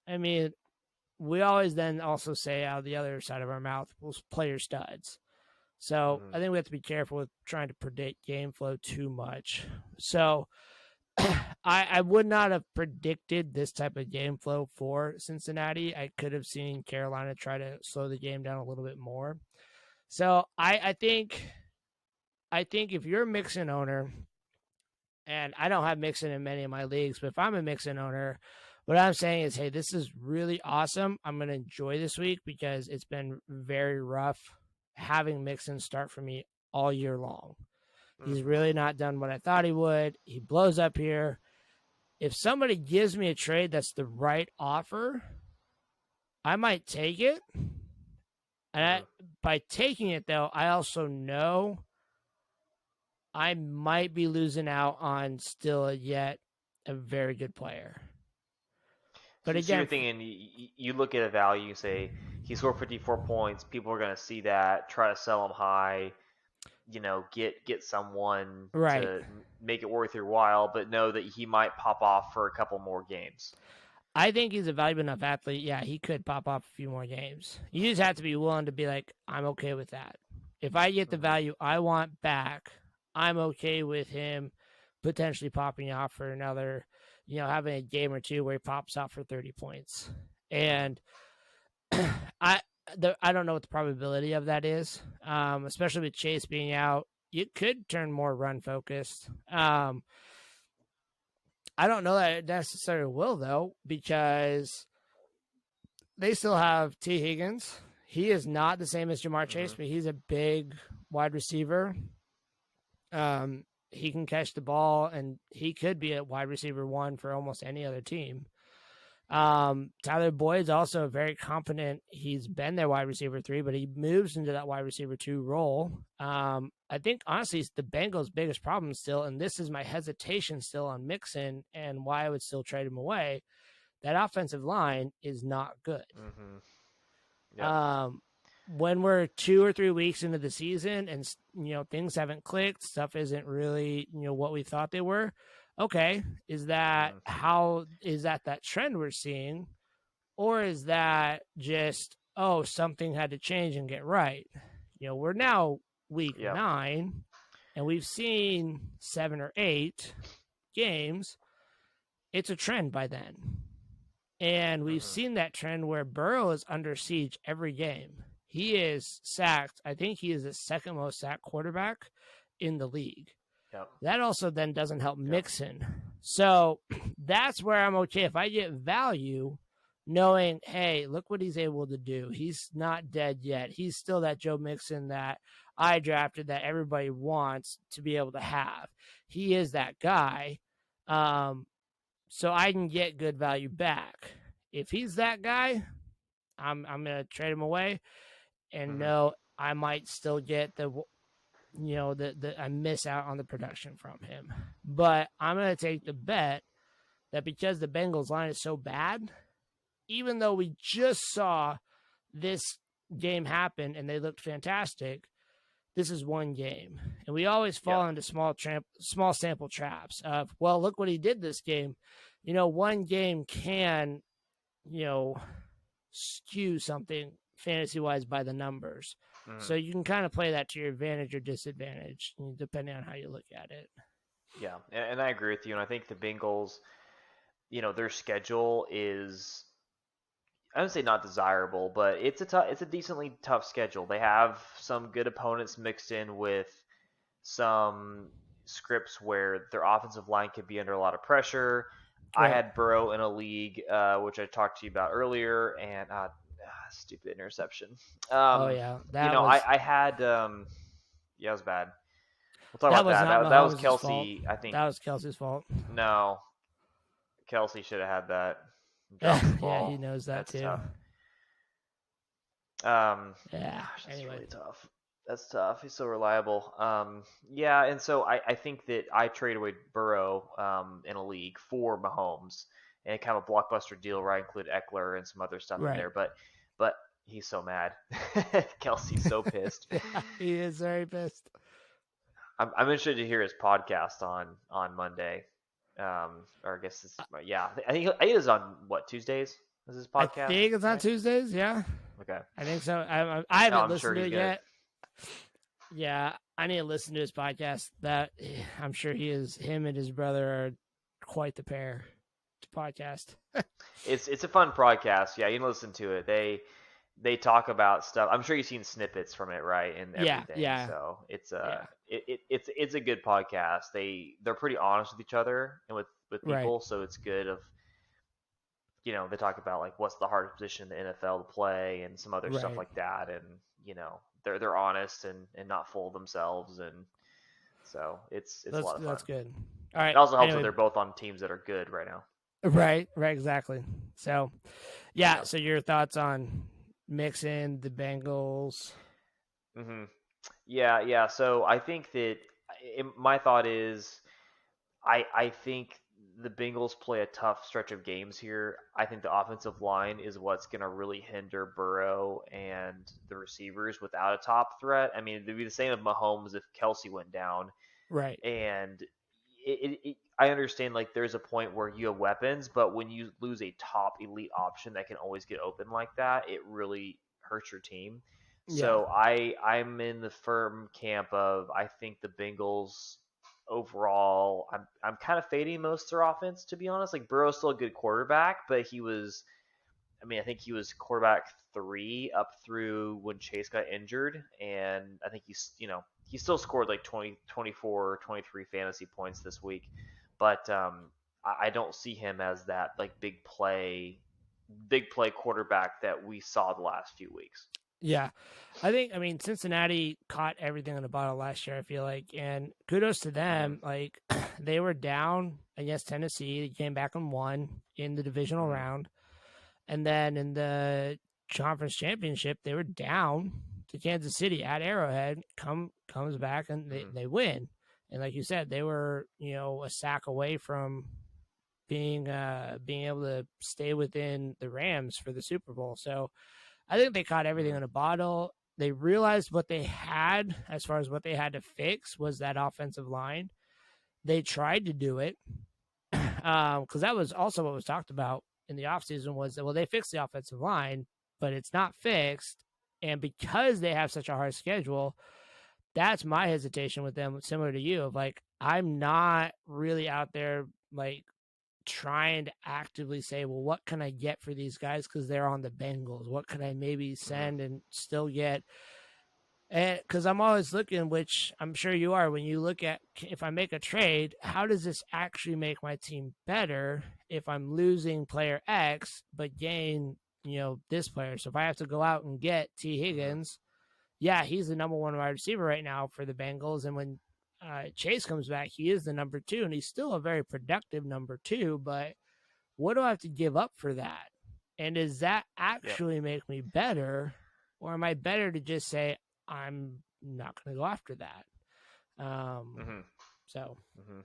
S1: I mean, we always then also say out of the other side of our mouth, we'll play your studs. So
S2: Mm-hmm.
S1: I think we have to be careful with trying to predict game flow too much. So I would not have predicted this type of game flow for Cincinnati. I could have seen Carolina try to slow the game down a little bit more. So I think if you're a Mixon owner, and I don't have Mixon in many of my leagues, but if I'm a Mixon owner, what I'm saying is, hey, this is really awesome. I'm going to enjoy this week because it's been very rough having Mixon start for me all year long. He's
S2: Mm-hmm.
S1: really not done what I thought he would. He blows up here. If somebody gives me a trade that's the right offer, I might take it.
S2: Mm-hmm.
S1: By taking it, though, I also know I might be losing out on still yet a very good player. But
S2: So you're
S1: again,
S2: thinking you look at a value, you say he scored 54 points. People are going to see that, try to sell him high, get someone
S1: right.
S2: to make it worth your while, but know that he might pop off for a couple more games.
S1: I think he's a valuable enough athlete. Yeah, he could pop off a few more games. You just have to be willing to be like, I'm okay with that. If I get the
S2: Mm-hmm.
S1: value I want back, I'm okay with him potentially popping off for another, having a game or two where he pops out for 30 points.
S2: Mm-hmm.
S1: And I I don't know what the probability of that is, especially with Chase being out. It could turn more run focused. I don't know that it necessarily will though, because they still have T. Higgins. He is not the same as Jamar Chase,
S2: Mm-hmm.
S1: but he's a big wide receiver. He can catch the ball, and he could be a wide receiver one for almost any other team. Tyler Boyd's also very competent. He's been their wide receiver three, but he moves into that wide receiver two role. I think honestly, it's the Bengals' biggest problem still, and this is my hesitation still on Mixon and why I would still trade him away. that offensive line is not good.
S2: Mm-hmm. Yep.
S1: When we're 2 or 3 weeks into the season and things haven't clicked, stuff isn't really what we thought they were. Okay, is that that trend we're seeing, or is that just something had to change and get right? We're now week 9, and we've seen 7 or 8 games. It's a trend by then. And we've seen that trend where Burrow is under siege every game. He is sacked. I think he is the second most sacked quarterback in the league.
S2: Yep.
S1: That also then doesn't help Mixon. So that's where I'm okay. If I get value, knowing, hey, look what he's able to do. He's not dead yet. He's still that Joe Mixon that I drafted that everybody wants to be able to have. He is that guy. So I can get good value back. If he's that guy, I'm gonna trade him away, and no, I might still get I miss out on the production from him. But I'm gonna take the bet that because the Bengals line is so bad, even though we just saw this game happen and they looked fantastic, this is one game, and we always fall into small sample traps of, well, look what he did this game. One game can, skew something fantasy wise by the numbers. So you can kind of play that to your advantage or disadvantage, depending on how you look at it.
S2: Yeah, and I agree with you. And I think the Bengals, their schedule is, I would say not desirable, but it's a decently tough schedule. They have some good opponents mixed in with some scripts where their offensive line could be under a lot of pressure. Right. I had Burrow in a league, which I talked to you about earlier, and stupid interception.
S1: Yeah,
S2: I had, it was bad. We'll talk about that. That was Kelsey.
S1: Fault.
S2: I think
S1: that was Kelsey's fault.
S2: No, Kelsey should have had that.
S1: Yeah, he knows that. That's too.
S2: Tough.
S1: Yeah.
S2: That's really tough. That's tough. He's so reliable. Yeah, and so I think that I traded away Burrow in a league for Mahomes, and kind of a blockbuster deal where I include Eckler and some other stuff in there. But he's so mad. Kelsey's so pissed.
S1: Yeah, he is very pissed.
S2: I'm interested to hear his podcast on Monday. Or I guess it's, I think it is on Tuesdays? Is his podcast?
S1: I think it's on Tuesdays. Yeah.
S2: Okay.
S1: I think so. I haven't listened to it yet. Yeah, I need to listen to his podcast. That I'm sure him and his brother are quite the pair to podcast.
S2: It's a fun podcast. Yeah, you can listen to it. They talk about stuff. I'm sure you've seen snippets from it, right? And everything.
S1: Yeah.
S2: So it's a good podcast. They're pretty honest with each other and with people, right. So it's good. They talk about like what's the hardest position in the NFL to play and some other stuff like that, and they're honest and not full of themselves, and so it's a lot of fun.
S1: That's good. All right.
S2: It also helps that they're both on teams that are good right now.
S1: Right, exactly. So, yeah. So your thoughts on Mixon, the Bengals?
S2: Mm-hmm. Yeah. So I think that my thought is, I think the Bengals play a tough stretch of games here. I think the offensive line is what's going to really hinder Burrow and the receivers without a top threat. I mean, it'd be the same with Mahomes if Kelsey went down.
S1: Right.
S2: And I understand, like, there's a point where you have weapons, but when you lose a top elite option that can always get open like that, it really hurts your team. Yeah. So I'm in the firm camp of, I think the Bengals overall, I'm kind of fading most of their offense, to be honest. Like, Burrow's still a good quarterback, but I think he was quarterback 3 up through when Chase got injured, and I think he still scored like 20, 24, 23 fantasy points this week, but I don't see him as that like big play quarterback that we saw the last few weeks.
S1: Yeah, I mean, Cincinnati caught everything in the bottle last year, I feel like, and kudos to them. Mm-hmm. Like, they were down against Tennessee. They came back and won in the divisional round. And then in the conference championship, they were down to Kansas City at Arrowhead, comes back, and they win. And like you said, they were, a sack away from being able to stay within the Rams for the Super Bowl. So I think they caught everything
S2: Mm-hmm.
S1: in a bottle. They realized what they had as far as what they had to fix was that offensive line. They tried to do it because that was also what was talked about in the offseason was that, well, they fixed the offensive line, but it's not fixed. And because they have such a hard schedule, that's my hesitation with them, similar to you, of like, I'm not really out there like trying to actively say, well, what can I get for these guys because they're on the Bengals? What can I maybe
S2: Mm-hmm.
S1: send and still get? And because I'm always looking, which I'm sure you are, when you look at if I make a trade, how does this actually make my team better if I'm losing player X but gain, this player? So if I have to go out and get T.
S2: Mm-hmm.
S1: Higgins, yeah, he's the number one wide receiver right now for the Bengals. And when Chase comes back, he is the number two, and he's still a very productive number two. But what do I have to give up for that? And does that
S2: Yep.
S1: actually make me better? Or am I better to just say, I'm not going to go after that? Um,
S2: Mm-hmm.
S1: so,
S2: Mm-hmm.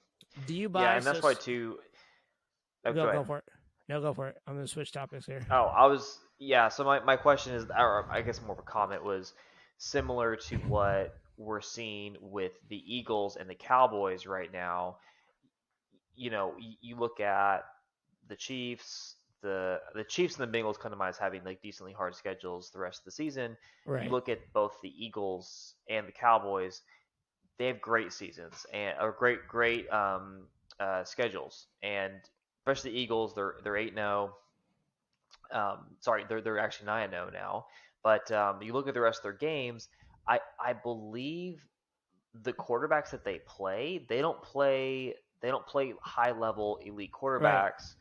S1: do you
S2: Yeah,
S1: buy?
S2: and that's why too. Oh, go
S1: Go
S2: ahead.
S1: for it. No, go for it. I'm going to switch topics here.
S2: Oh, I was yeah. So my question is, or I guess more of a comment was similar to what we're seeing with the Eagles and the Cowboys right now. You look at the Chiefs, the Chiefs and the Bengals come to mind as having like decently hard schedules the rest of the season. You
S1: Right.
S2: look at both the Eagles and the Cowboys; they have great seasons and or great schedules, and especially the Eagles. They're 8-0. Sorry, they're actually 9-0 now. But you look at the rest of their games. I believe the quarterbacks that they don't play high level elite
S1: Right.
S2: quarterbacks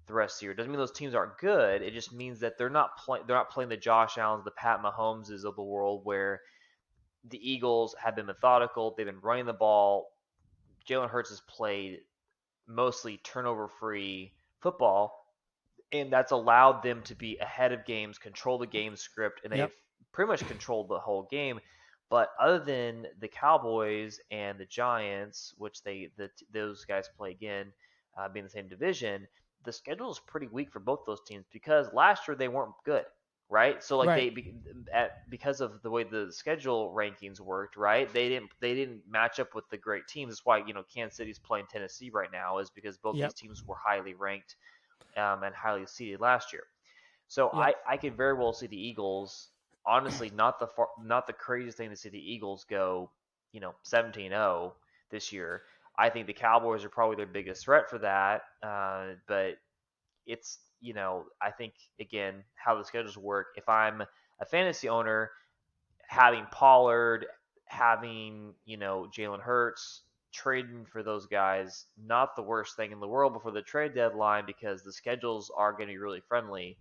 S2: the rest of the year. Doesn't mean those teams aren't good. It just means that they're not playing the Josh Allens, the Pat Mahomeses of the world, where the Eagles have been methodical. They've been running the ball. Jalen Hurts has played mostly turnover free football, and that's allowed them to be ahead of games, control the game script, and
S1: Yep.
S2: they've pretty much controlled the whole game. But other than the Cowboys and the Giants, which those guys play again, being the same division, the schedule is pretty weak for both those teams because last year they weren't good, right? So like
S1: Right.
S2: because of the way the schedule rankings worked, right? They didn't match up with the great teams. That's why Kansas City's playing Tennessee right now is because both these
S1: Yep.
S2: teams were highly ranked and highly seeded last year. So
S1: Yep.
S2: I could very well see the Eagles. Honestly, not the craziest thing to see the Eagles go, 17-0 this year. I think the Cowboys are probably their biggest threat for that. But it's I think again how the schedules work. If I'm a fantasy owner, having Pollard, having Jalen Hurts, trading for those guys, not the worst thing in the world before the trade deadline because the schedules are going to be really friendly.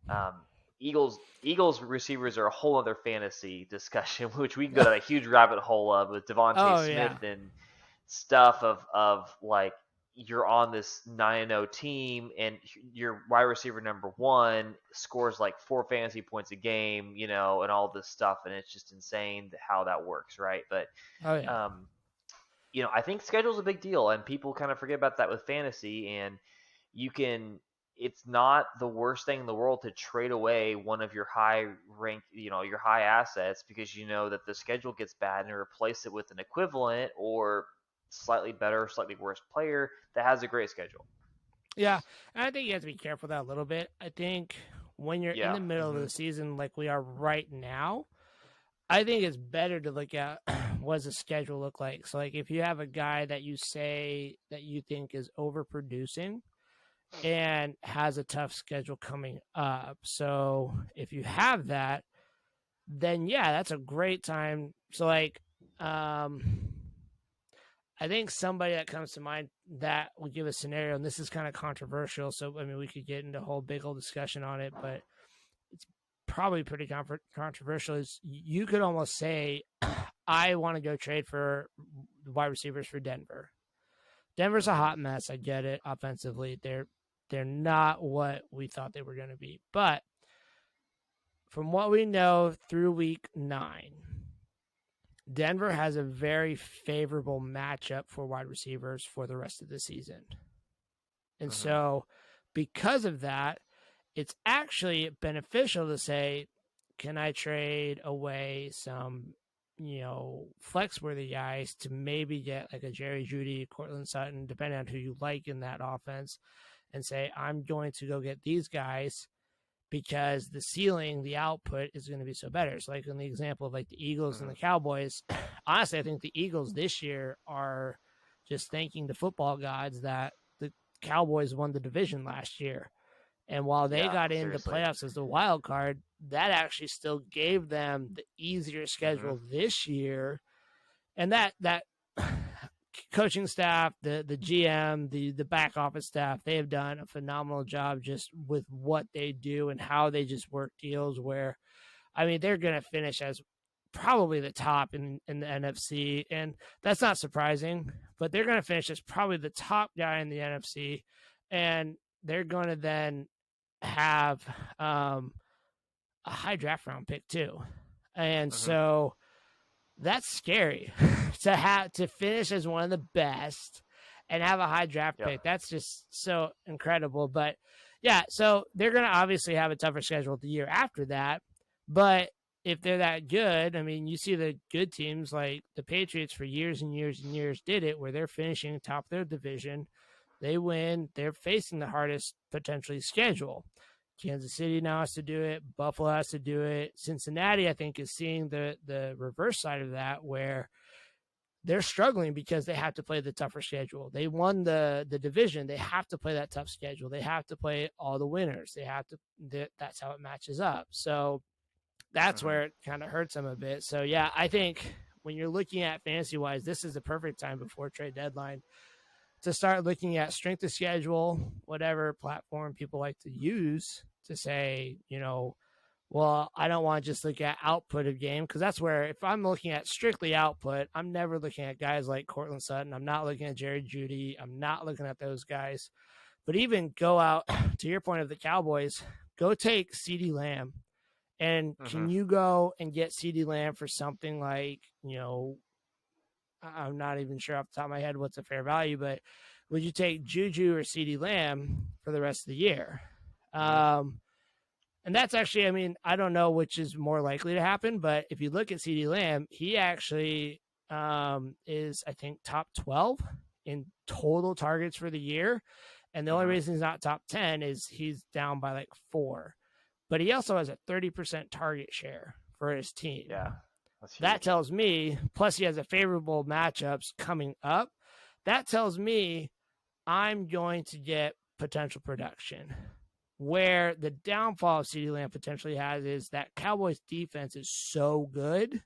S2: Um, Eagles receivers are a whole other fantasy discussion, which we can go down a huge rabbit hole of with Devontae
S1: Oh,
S2: Smith
S1: yeah.
S2: and stuff of like you're on this 9-0 team and your wide receiver number one scores like 4 fantasy points a game, and all this stuff, and it's just insane how that works, right? But
S1: Oh, yeah.
S2: um, I think schedule's a big deal, and people kind of forget about that with fantasy. And you can, it's not the worst thing in the world to trade away one of your high rank, your high assets because you know that the schedule gets bad and replace it with an equivalent or slightly better, slightly worse player that has a great schedule.
S1: Yeah. And I think you have to be careful with that a little bit. I think when you're in
S2: Yeah.
S1: the middle of
S2: Hmm.
S1: the season like we are right now, I think it's better to look at what does the schedule look like. So, like, if you have a guy that you say that you think is overproducing and has a tough schedule coming up, so if you have that, then yeah, that's a great time. So, like, I think somebody that comes to mind that will give a scenario, and this is kind of controversial. So, I mean, we could get into a whole big old discussion on it, but it's probably pretty controversial. Is you could almost say, I want to go trade for wide receivers for Denver. Denver's a
S2: Hmm.
S1: hot mess. I get it. Offensively, they're not what we thought they were going to be. But from what we know through week 9, Denver has a very favorable matchup for wide receivers for the rest of the season. And
S2: Mm-hmm.
S1: so, because of that, it's actually beneficial to say, can I trade away some, flex worthy guys to maybe get like a Jerry Judy, Cortland Sutton, depending on who you like in that offense, and say, I'm going to go get these guys because the ceiling, the output is going to be so better. So, like in the example of like the Eagles and
S2: Mm-hmm.
S1: the Cowboys, honestly, I think the Eagles this year are just thanking the football gods that the Cowboys won the division last year. And while they
S2: Yeah,
S1: got in the
S2: seriously.
S1: playoffs as the wild card, that actually still gave them the easier
S2: Mm-hmm.
S1: schedule this year. And that coaching staff, the GM, the back office staff, they have done a phenomenal job just with what they do and how they just work deals where I mean they're gonna finish as probably the top in the NFC. And that's not surprising, but they're gonna finish as probably the top guy in the NFC. And they're gonna then have um, a high draft round pick too. And
S2: Mm-hmm.
S1: so that's scary to have to finish as one of the best and have a high draft
S2: Yep.
S1: pick. That's just so incredible. But yeah, so they're going to obviously have a tougher schedule the year after that. But if they're that good, I mean, you see the good teams like the Patriots for years and years and years did it where they're finishing top of their division. They win. They're facing the hardest potentially schedule. Kansas City now has to do it. Buffalo has to do it. Cincinnati, I think, is seeing the reverse side of that, where they're struggling because they have to play the tougher schedule. They won the division. They have to play that tough schedule. They have to play all the winners. They have to. That's how it matches up. So that's
S2: Mm-hmm.
S1: where it kind of hurts them a bit. So yeah, I think when you're looking at fantasy wise, this is the perfect time before trade deadline to start looking at strength of schedule, whatever platform people like to use to say, well, I don't want to just look at output of game because that's where if I'm looking at strictly output, I'm never looking at guys like Cortland Sutton. I'm not looking at Jerry Judy. I'm not looking at those guys. But even go out to your point of the Cowboys, go take CeeDee Lamb. And
S2: Mm-hmm.
S1: can you go and get CeeDee Lamb for something like, I'm not even sure off the top of my head what's a fair value, but would you take Juju or CeeDee Lamb for the rest of the year?
S2: Mm-hmm.
S1: Um, and that's actually, I mean, I don't know which is more likely to happen, but if you look at CeeDee Lamb, he actually is, I think, top 12 in total targets for the year. And the only
S2: Mm-hmm.
S1: reason he's not top 10 is he's down by like 4. But he also has a 30% target share for his team.
S2: Yeah, that's
S1: That
S2: huge.
S1: tells me, plus he has a favorable matchups coming up. That tells me I'm going to get potential production. Where the downfall of CeeDee Lamb potentially has is that Cowboys defense is so good.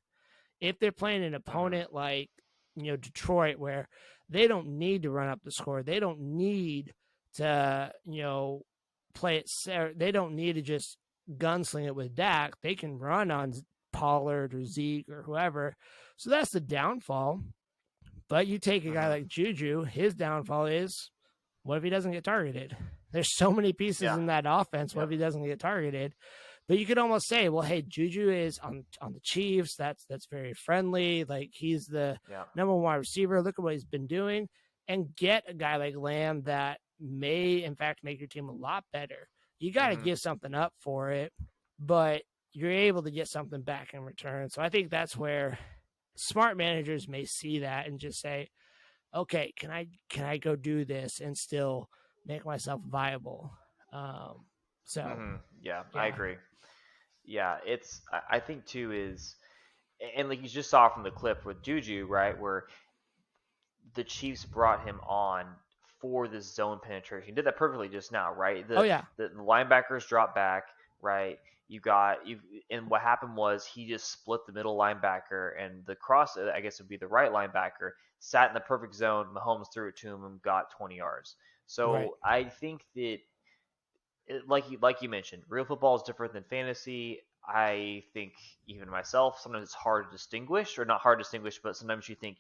S1: If they're playing an
S2: Mm-hmm.
S1: opponent like, Detroit, where they don't need to run up the score, they don't need to, play it, they don't need to just gunsling it with Dak. They can run on Pollard or Zeke or whoever. So that's the downfall. But you take a guy
S2: Mm-hmm.
S1: like Juju, his downfall is what if he doesn't get targeted? There's so many pieces
S2: Yeah.
S1: in that offense. What if
S2: Yep.
S1: he doesn't get targeted? But you could almost say, well, hey, Juju is on the Chiefs. That's very friendly. Like he's the
S2: Yeah.
S1: number one wide receiver. Look at what he's been doing, and get a guy like Lamb that may, in fact, make your team a lot better. You got to
S2: Mm-hmm.
S1: give something up for it, but you're able to get something back in return. So I think that's where smart managers may see that and just say, okay, can I go do this and still make myself viable? Um, so
S2: Mm-hmm. Yeah, I
S1: yeah.
S2: agree. Yeah, I think too is, and like you just saw from the clip with Juju, right, where the Chiefs brought him on for this zone penetration. He did that perfectly just now, right?
S1: Oh
S2: The
S1: yeah.
S2: the linebackers drop back, right? You and what happened was he just split the middle linebacker and the cross, I guess would be the right linebacker, sat in the perfect zone. Mahomes threw it to him and got 20 yards.
S1: Right.
S2: So I think that like you mentioned, real football is different than fantasy. I think even myself, sometimes it's hard to distinguish, or not hard to distinguish, but sometimes you think,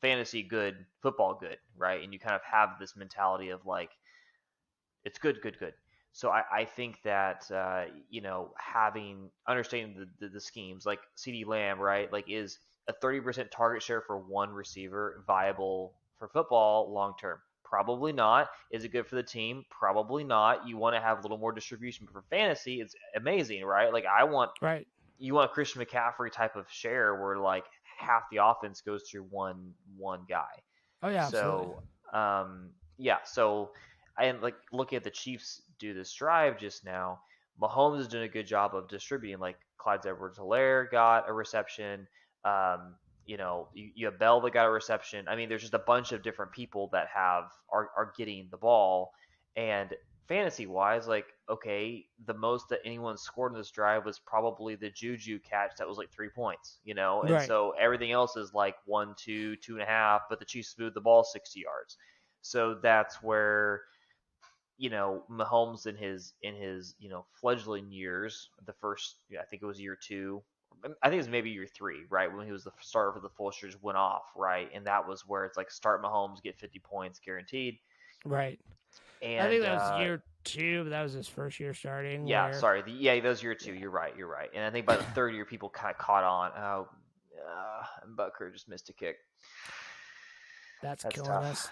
S2: fantasy good, football good, right? And you kind of have this mentality of like, it's good, good, good. So I think that having understanding the schemes like CD Lamb, right? Like, is a 30% target share for one receiver viable for football long term? Probably not. Is it good for the team? Probably not. You want to have a little more distribution, but for fantasy, it's amazing, right? Like
S1: Right.
S2: you want a Christian McCaffrey type of share where like half the offense goes through one guy.
S1: Oh yeah, absolutely.
S2: So yeah, so I am like looking at the Chiefs do this drive just now. Mahomes is doing a good job of distributing. Like Clyde Edwards-Helaire got a reception. You have Bell that got a reception. I mean, there's just a bunch of different people that are getting the ball. And fantasy wise, like, okay, the most that anyone scored in this drive was probably the Juju catch that was like 3 points, and
S1: Right.
S2: so everything else is like 1, 2, 2.5, but the Chiefs moved the ball 60 yards. So that's where Mahomes in his fledgling years, the first, I think it was year 2, I think it was maybe year 3, right, when he was the starter for the full years, went off, right, and that was where it's like start Mahomes, get 50 points guaranteed.
S1: Right. I think
S2: And
S1: that was year 2, but that was his first year starting.
S2: yeah,
S1: Where
S2: sorry, that was year 2.
S1: yeah,
S2: You're right, and I think by the third year, people kind of caught on. Oh, Butker just missed a kick.
S1: that's
S2: That's
S1: killing
S2: tough.
S1: us.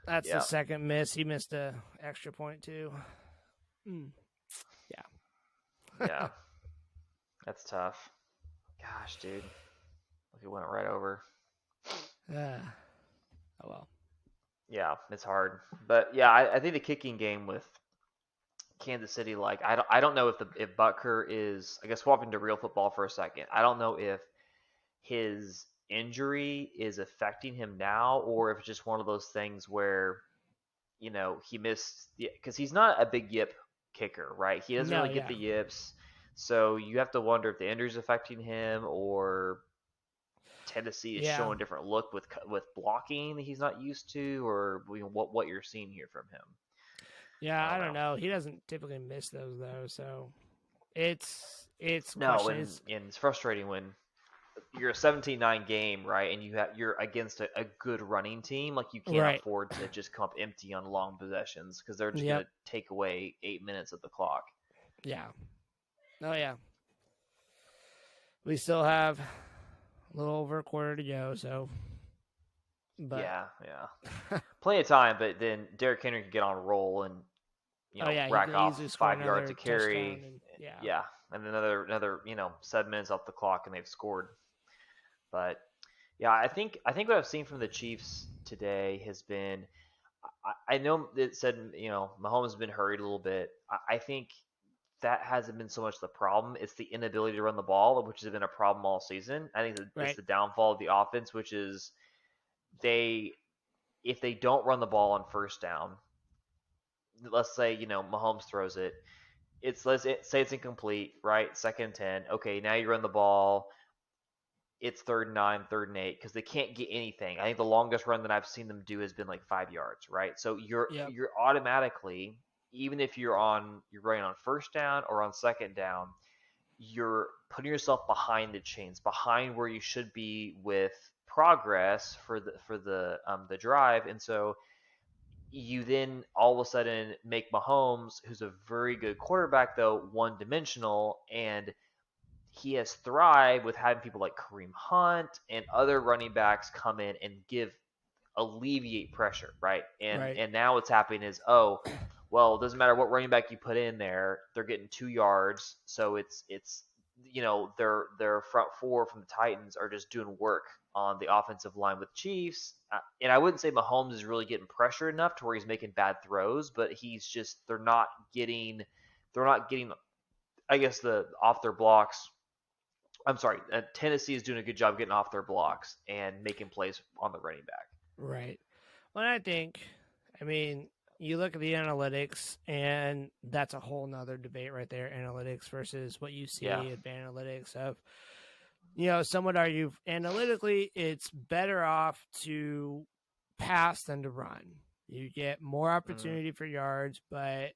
S1: That's the
S2: Yeah,
S1: second miss. He missed a extra point too.
S2: yeah, that's tough. Gosh, dude, look, it went right over.
S1: Oh well.
S2: Yeah, it's hard, but yeah, I think the kicking game with Kansas City, like I don't know if Butker is, I guess, swapping to real football for a second. I don't know if his injury is affecting him now, or if it's just one of those things where he missed, because he's not a big yip kicker, right? He doesn't
S1: No,
S2: really get
S1: yeah,
S2: the yips, so you have to wonder if the injury is affecting him, or Tennessee is
S1: yeah,
S2: showing a different look with blocking that he's not used to, or what you're seeing here from him. I
S1: yeah.
S2: don't
S1: I don't
S2: know.
S1: know. He doesn't typically miss those though, so it's
S2: No,
S1: question
S2: and,
S1: is
S2: and it's frustrating when you're a 17-9 game, right? And you're against a good running team. Like, you can't
S1: right.
S2: afford to just come up empty on long possessions, because they're just
S1: Yep.
S2: gonna take away 8 minutes of the clock.
S1: Yeah. Oh yeah. We still have a little over a quarter to go, so but
S2: Yeah. Plenty of time, but then Derrick Henry can get on a roll and
S1: oh yeah, he
S2: rack
S1: can
S2: off
S1: easily score
S2: 5 yards
S1: another
S2: a
S1: touchdown
S2: carry.
S1: and yeah.
S2: Yeah, and another 7 minutes off the clock, and they've scored. But yeah, I think what I've seen from the Chiefs today has been, I know it said Mahomes has been hurried a little bit. I think that hasn't been so much the problem. It's the inability to run the ball, which has been a problem all season. I think it's
S1: Right.
S2: the downfall of the offense, which is they if they don't run the ball on first down, let's say Mahomes throws it, let's say it's incomplete, right? 2nd and 10. Okay, now you run the ball. It's 3rd and 9, 3rd and 8, because they can't get anything. I think the longest run that I've seen them do has been like 5 yards, right? So
S1: Yep.
S2: you're automatically, even if you're running on first down or on second down, you're putting yourself behind the chains, behind where you should be with progress for the drive, and so you then all of a sudden make Mahomes, who's a very good quarterback, though one-dimensional, and he has thrived with having people like Kareem Hunt and other running backs come in and alleviate pressure, right? And
S1: Right.
S2: and now what's happening is, oh, well, it doesn't matter what running back you put in there, they're getting 2 yards, so it's their front four from the Titans are just doing work on the offensive line with Chiefs. And I wouldn't say Mahomes is really getting pressure enough to where he's making bad throws, but they're not getting I guess the off their blocks. I'm sorry, Tennessee is doing a good job getting off their blocks and making plays on the running back.
S1: Right. Well, I mean, you look at the analytics, and that's a whole nother debate right there. Analytics versus what you
S2: Yeah.
S1: see at analytics of, some would argue analytically it's better off to pass than to run. You get more
S2: Mm-hmm.
S1: opportunity for yards, but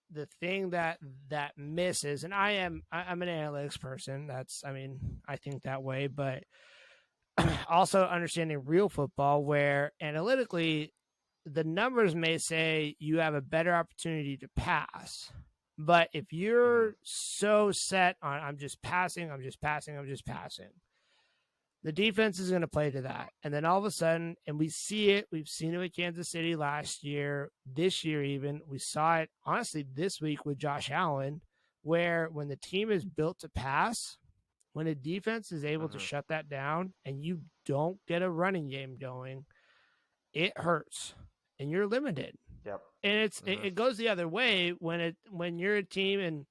S1: the thing that misses, and I'm an analytics person. I think that way, but also understanding real football where analytically the numbers may say you have a better opportunity to pass. But if
S2: Mm-hmm.
S1: you're so set on I'm just passing, The defense is going to play to that. And then all of a sudden, and we see it, we've seen it with Kansas City last year, this year even. We saw it, honestly, this week with Josh Allen, where when the team is built to pass, when a defense is able to
S2: Mm-hmm.
S1: shut that down and you don't get a running game going, it hurts and you're limited.
S2: Yep.
S1: And
S2: Mm-hmm.
S1: it goes the other way when you're a team, and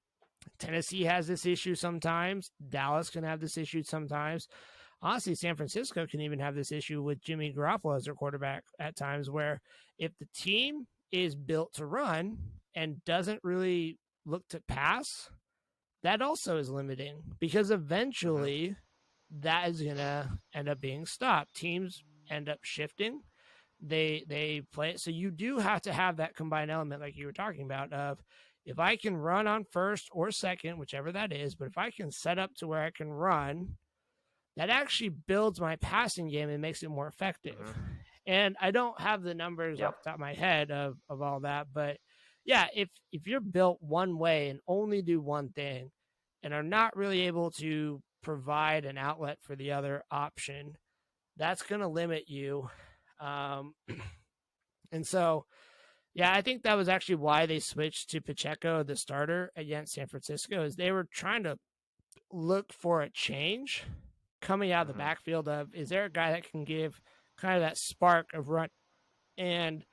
S1: Tennessee has this issue sometimes, Dallas can have this issue sometimes. Honestly, San Francisco can even have this issue with Jimmy Garoppolo as their quarterback at times, where if the team is built to run and doesn't really look to pass, that also is limiting because
S2: Mm-hmm.
S1: eventually that is going to end up being stopped. Teams end up shifting. They play it. So you do have to have that combined element like you were talking about of, if I can run on first or second, whichever that is, but if I can set up to where I can run, that actually builds my passing game and makes it more effective.
S2: Mm-hmm.
S1: And I don't have the numbers
S2: Yep.
S1: off the top of my head of all that, but yeah, if you're built one way and only do one thing and are not really able to provide an outlet for the other option, that's going to limit you. Um, and so, yeah, I think that was actually why they switched to Pacheco, the starter against San Francisco, is they were trying to look for a change coming out of the
S2: Mm-hmm.
S1: backfield of, is there a guy that can give kind of that spark of run? And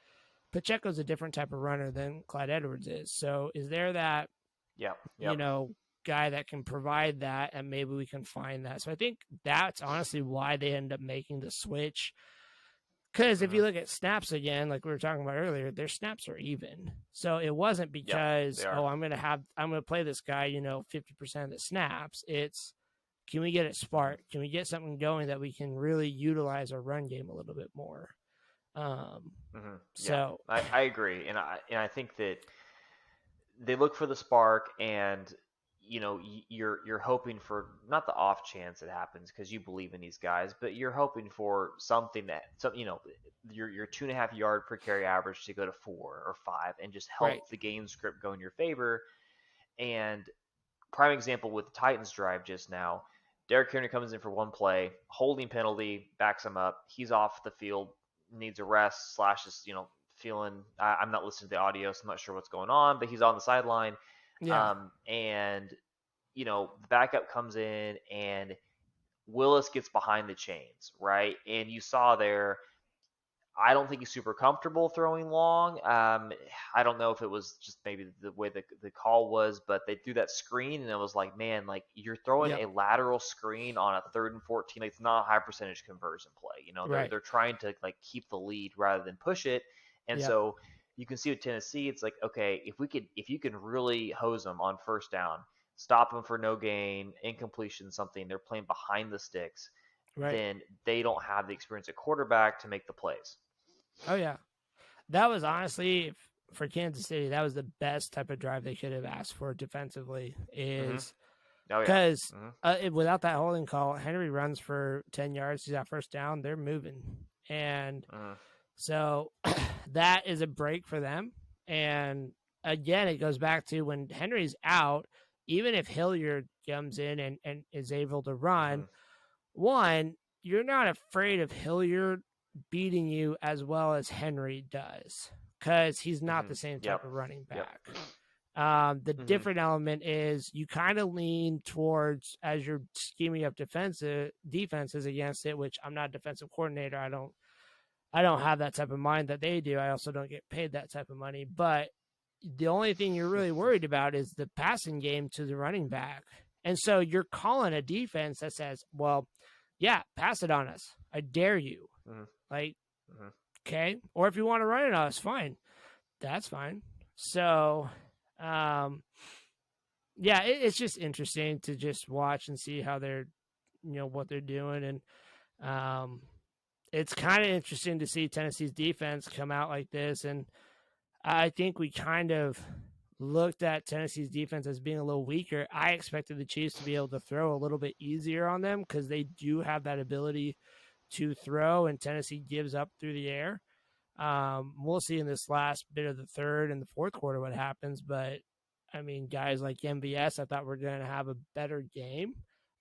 S1: Pacheco's a different type of runner than Clyde Edwards is. So is there that,
S2: Yep.
S1: you
S2: Yep.
S1: know, guy that can provide that, and maybe we can find that. So I think that's honestly why they end up making the switch. Because if
S2: Mm-hmm.
S1: you look at snaps again, like we were talking about earlier, their snaps are even. So it wasn't
S2: Yep. They
S1: because,
S2: are.
S1: oh, I'm gonna play this guy, 50% of the snaps. It's, can we get a
S2: Mm-hmm.
S1: spark? Can we get something going that we can really utilize our run game a little bit more? Um,
S2: Mm-hmm. Yeah,
S1: so
S2: I agree, and I think that they look for the spark, and you're hoping for not the off chance it happens because you believe in these guys, but you're hoping for something that your 2.5 yard per carry average to go to 4 or 5 and just
S1: right,
S2: help the game script go in your favor. And prime example with the Titans drive just now. Derrick Henry comes in for one play, holding penalty, backs him up. He's off the field, needs a rest, slash is, feeling, I'm not listening to the audio, so I'm not sure what's going on, but he's on the sideline.
S1: yeah,
S2: And, the backup comes in and Willis gets behind the chains, right? And you saw there, I don't think he's super comfortable throwing long. I don't know if it was just maybe the way the call was, but they threw that screen and it was like, man, like you're throwing
S1: yep,
S2: a lateral screen on a 3rd and 14. Like, it's not a high percentage conversion play. They're
S1: right,
S2: they're trying to like keep the lead rather than push it, and
S1: yep,
S2: so you can see with Tennessee, it's like, okay, if you can really hose them on first down, stop them for no gain, incompletion, something. They're playing behind the sticks,
S1: right.
S2: then they don't have the experience at quarterback to make the plays.
S1: Oh yeah, that was honestly, for Kansas City, that was the best type of drive they could have asked for defensively.
S2: Mm-hmm.
S1: Is
S2: Oh yeah.
S1: because
S2: Mm-hmm.
S1: without that holding call, Henry runs for 10 yards. He's got first down. They're moving, and
S2: Mm-hmm.
S1: so that is a break for them. And again, it goes back to when Henry's out, even if Hilliard comes in and is able to
S2: Mm-hmm.
S1: run, one, you're not afraid of Hilliard beating you as well as Henry does because he's not
S2: Mm-hmm.
S1: the same
S2: Yep.
S1: type of running
S2: Yep.
S1: back. The
S2: Mm-hmm.
S1: different element is you kind of lean towards, as you're scheming up defenses against it, which I'm not a defensive coordinator. I don't have that type of mind that they do. I also don't get paid that type of money. But the only thing you're really worried about is the passing game to the running back. And so you're calling a defense that says, well, yeah, pass it on us. I dare you.
S2: Mm-hmm.
S1: Like,
S2: Mm-hmm.
S1: okay. Or if you want to run it on us, fine. That's fine. So, um, yeah, it's just interesting to just watch and see how they're, what they're doing. And it's kind of interesting to see Tennessee's defense come out like this. And I think we kind of looked at Tennessee's defense as being a little weaker. I expected the Chiefs to be able to throw a little bit easier on them because they do have that ability to throw, and Tennessee gives up through the air. We'll see in this last bit of the third and the fourth quarter what happens. But I mean, guys like MVS, I thought were going to have a better game.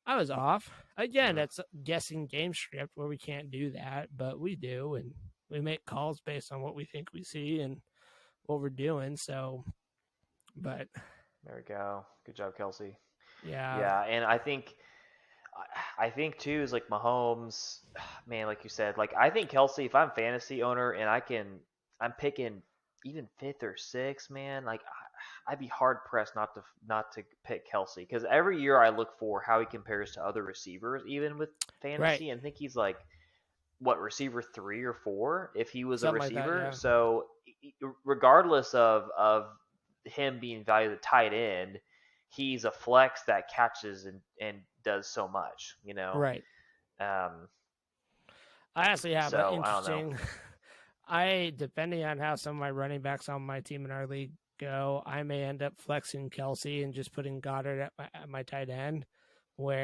S1: I was off. Again,
S2: Mm-hmm.
S1: that's guessing game script where we can't do that, but we do, and we make calls based on what we think we see and what we're doing. So, but
S2: There we go. Good job, Kelsey.
S1: yeah,
S2: Yeah, and I think too is like Mahomes, man, like you said, like I think Kelsey, if I'm fantasy owner and I'm picking even fifth or sixth, man, like I'd be hard pressed not to pick Kelsey because every year I look for how he compares to other receivers, even with
S1: right,
S2: fantasy, and think he's like what receiver 3 or 4 if he was a
S1: something like that.
S2: receiver.
S1: Yeah,
S2: So regardless of him being valued at tight end, he's a flex that catches and does so much, you know.
S1: right.
S2: Um,
S1: I actually have an
S2: so I don't know.
S1: interesting. I depending on how some of my running backs on my team in our league go, I may end up flexing Kelsey and just putting Goddard at my tight end,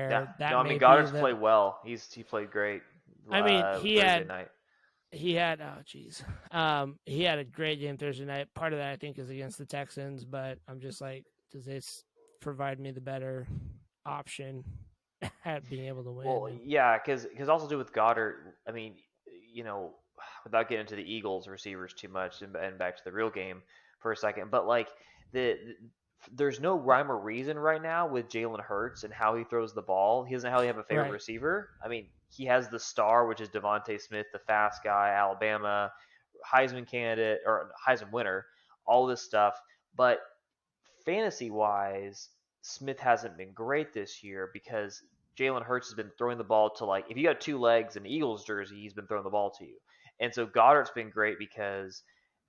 S2: Yeah,
S1: where
S2: no,
S1: that
S2: I mean
S1: may be
S2: Goddard's
S1: the.
S2: played well. He played great
S1: I mean,
S2: Thursday night.
S1: he had oh jeez, he had a great game Thursday night. Part of that I think is against the Texans, but I'm just like, does this provide me the better option at being able to win?
S2: Well,
S1: And
S2: yeah, because also do with Goddard. I mean, you know, without getting into the Eagles receivers too much and back to the real game for a second, but like the there's no rhyme or reason right now with Jalen Hurts and how he throws the ball. He doesn't really have a favorite
S1: right,
S2: receiver. I mean, he has the star, which is Devontae Smith, the fast guy, Alabama, Heisman candidate or Heisman winner, all this stuff. But fantasy wise, Smith hasn't been great this year because Jalen Hurts has been throwing the ball to like if you got 2 legs in Eagles jersey, he's been throwing the ball to you. And so Goddard's been great because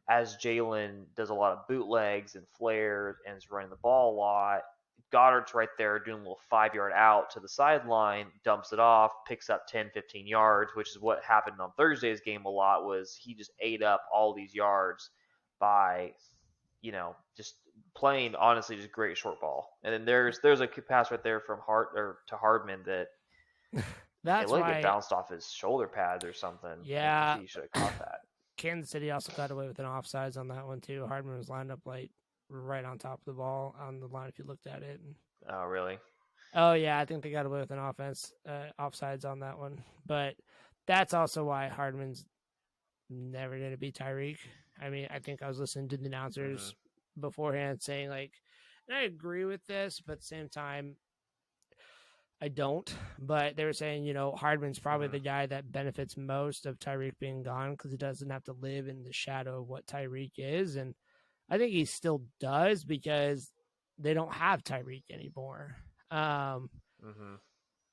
S2: as Jalen does a lot of bootlegs and flares and is running the ball a lot, Goddard's right there doing a little 5 yard out to the sideline, dumps it off, picks up 10, 15 yards, which is what happened on Thursday's game a lot was he just ate up all these yards by, just playing honestly just great short ball. And then there's a pass right there from Hart or to Hardman that it
S1: that's
S2: looked like it
S1: why.
S2: bounced off his shoulder pads or something, and
S1: Yeah,
S2: he should have caught that.
S1: Kansas City also got away with an offsides on that one too. Hardman was lined up like right on top of the ball on the line if you looked at it. And,
S2: Oh, really?
S1: oh yeah, I think they got away with an offsides on that one. But that's also why Hardman's never going to be Tyreek. I mean, I think I was listening to the
S2: Mm-hmm.
S1: announcers beforehand saying like, and I agree with this, but at the same time, I don't. But they were saying, Hardman's probably
S2: Mm-hmm.
S1: the guy that benefits most of Tyreek being gone because he doesn't have to live in the shadow of what Tyreek is. And I think he still does because they don't have Tyreek anymore. Um,
S2: Mm-hmm.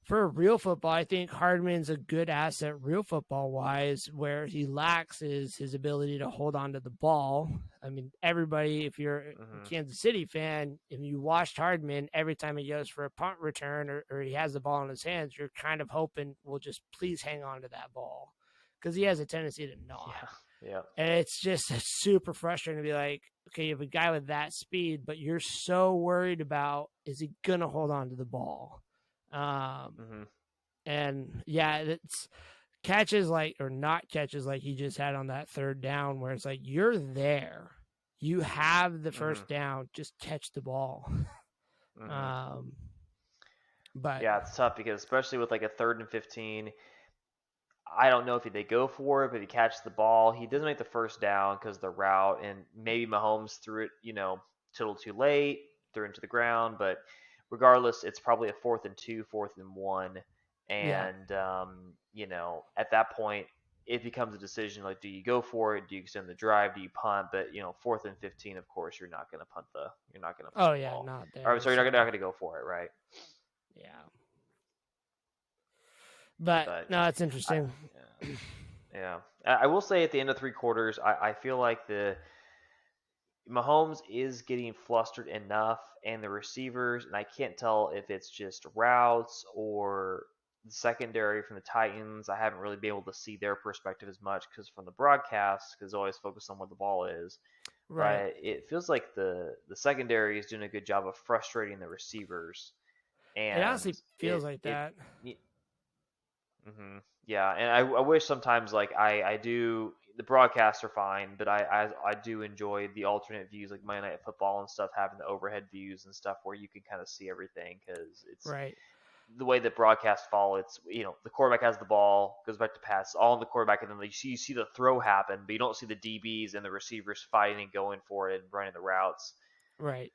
S1: for real football, I think Hardman's a good asset, real football wise. Where he lacks is his ability to hold on to the ball. I mean, everybody, if you're a
S2: Mm-hmm.
S1: Kansas City fan, if you watched Hardman, every time he goes for a punt return or he has the ball in his hands, you're kind of hoping, well, just please hang on to that ball because he has a tendency to not.
S2: Yeah. Yeah.
S1: And it's just super frustrating to be like, okay, you have a guy with that speed, but you're so worried about is he going to hold on to the ball? Um,
S2: Mm-hmm.
S1: and yeah, it's catches like or not catches like he just had on that third down where it's like you're there. You have the
S2: Mm-hmm.
S1: first down, just catch the ball.
S2: Mm-hmm.
S1: Um, but
S2: Yeah, it's tough because especially with like a 3rd and 15, I don't know if they go for it, but he catches the ball. He doesn't make the first down because of the route, and maybe Mahomes threw it, a little too late, threw it into the ground. But regardless, it's probably a 4th and 2, 4th and 1,
S1: yeah,
S2: and at that point, it becomes a decision like, do you go for it? Do you extend the drive? Do you punt? But 4th and 15, of course, you're not gonna punt
S1: oh
S2: the
S1: yeah,
S2: ball.
S1: not
S2: Or
S1: there.
S2: sorry, you're
S1: So
S2: not gonna go for it, right?
S1: yeah, but
S2: But
S1: no, it's
S2: I,
S1: interesting.
S2: yeah, I will say at the end of 3 quarters, I feel like the Mahomes is getting flustered enough, and the receivers, and I can't tell if it's just routes or the secondary from the Titans. I haven't really been able to see their perspective as much because from the broadcast, because always focus on what the ball is.
S1: Right.
S2: But it feels like the secondary is doing a good job of frustrating the receivers,
S1: It
S2: and
S1: honestly feels like that.
S2: hmm Yeah, and I wish sometimes like I do the broadcasts are fine, but I do enjoy the alternate views like Monday Night Football and stuff, having the overhead views and stuff where you can kind of see everything because it's
S1: Right.
S2: the way that broadcasts fall, it's the quarterback has the ball, goes back to pass, all in the quarterback, and then you see the throw happen, but you don't see the DBs and the receivers fighting and going for it and running the routes.
S1: Right.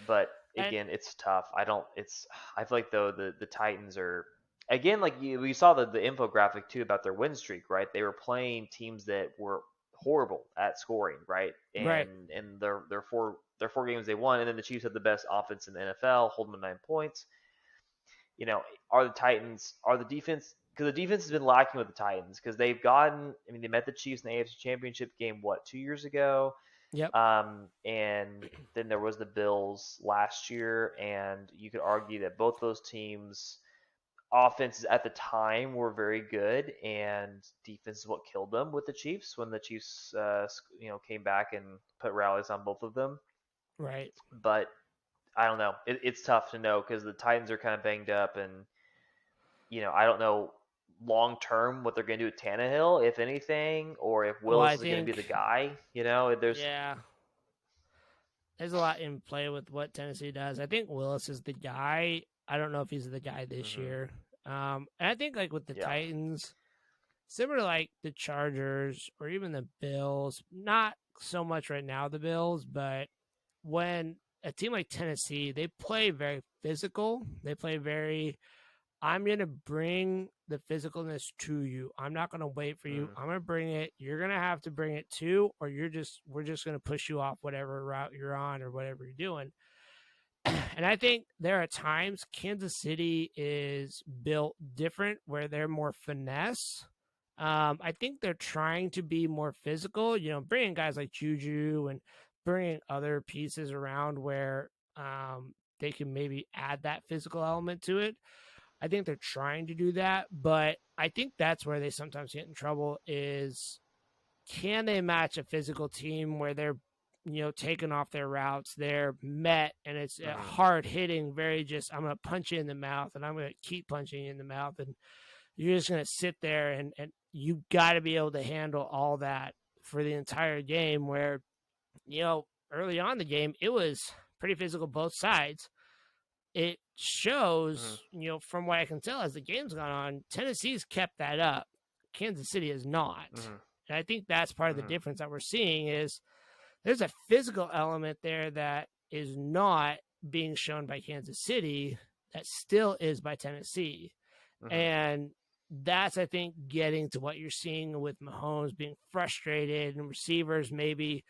S2: But
S1: And
S2: again, it's tough. I don't. It's I feel like though the Titans are again like we saw the infographic too about their win streak, right? They were playing teams that were horrible at scoring, right?
S1: right.
S2: And their four games they won, and then the Chiefs had the best offense in the NFL, holding them 9 points. Are the Titans are the defense because the defense has been lacking with the Titans because they've gotten. I mean, they met the Chiefs in the AFC Championship game 2 years ago.
S1: Yep.
S2: And then there was the Bills last year, and you could argue that both those teams' offenses at the time were very good, and defense is what killed them with the Chiefs when the Chiefs, came back and put rallies on both of them.
S1: Right.
S2: But I don't know. It's tough to know because the Titans are kind of banged up, and I don't know long term what they're going to do with Tannehill, if anything, or if
S1: Well,
S2: Willis
S1: I
S2: is going to be the
S1: think,
S2: guy. There's.
S1: yeah, there's a lot in play with what Tennessee does. I think Willis is the guy. I don't know if he's the guy this
S2: Mm-hmm.
S1: year. And I think like with the
S2: Yeah.
S1: Titans, similar to like the Chargers or even the Bills, not so much right now the Bills, but when a team like Tennessee, they play very physical. They play very I'm going to bring the physicalness to you. I'm not going to wait for you.
S2: Mm,
S1: I'm going to bring it. You're going to have to bring it too, or we're just going to push you off whatever route you're on or whatever you're doing. And I think there are times Kansas City is built different where they're more finesse. I think they're trying to be more physical, bringing guys like Juju and bringing other pieces around where they can maybe add that physical element to it. I think they're trying to do that, but I think that's where they sometimes get in trouble is can they match a physical team where they're taking off their routes, they're met, and it's
S2: mm-hmm.
S1: hard hitting, very just I'm going to punch you in the mouth, and I'm going to keep punching you in the mouth, and you're just going to sit there, and you got to be able to handle all that for the entire game. Where early on in the game, it was pretty physical both sides. It
S2: Mm-hmm.
S1: shows, from what I can tell as the game's gone on, Tennessee's kept that up. Kansas City is not.
S2: Mm-hmm.
S1: And I think that's part of the
S2: Mm-hmm.
S1: difference that we're seeing is there's a physical element there that is not being shown by Kansas City that still is by Tennessee.
S2: Mm-hmm.
S1: And that's, I think, getting to what you're seeing with Mahomes being frustrated and receivers maybe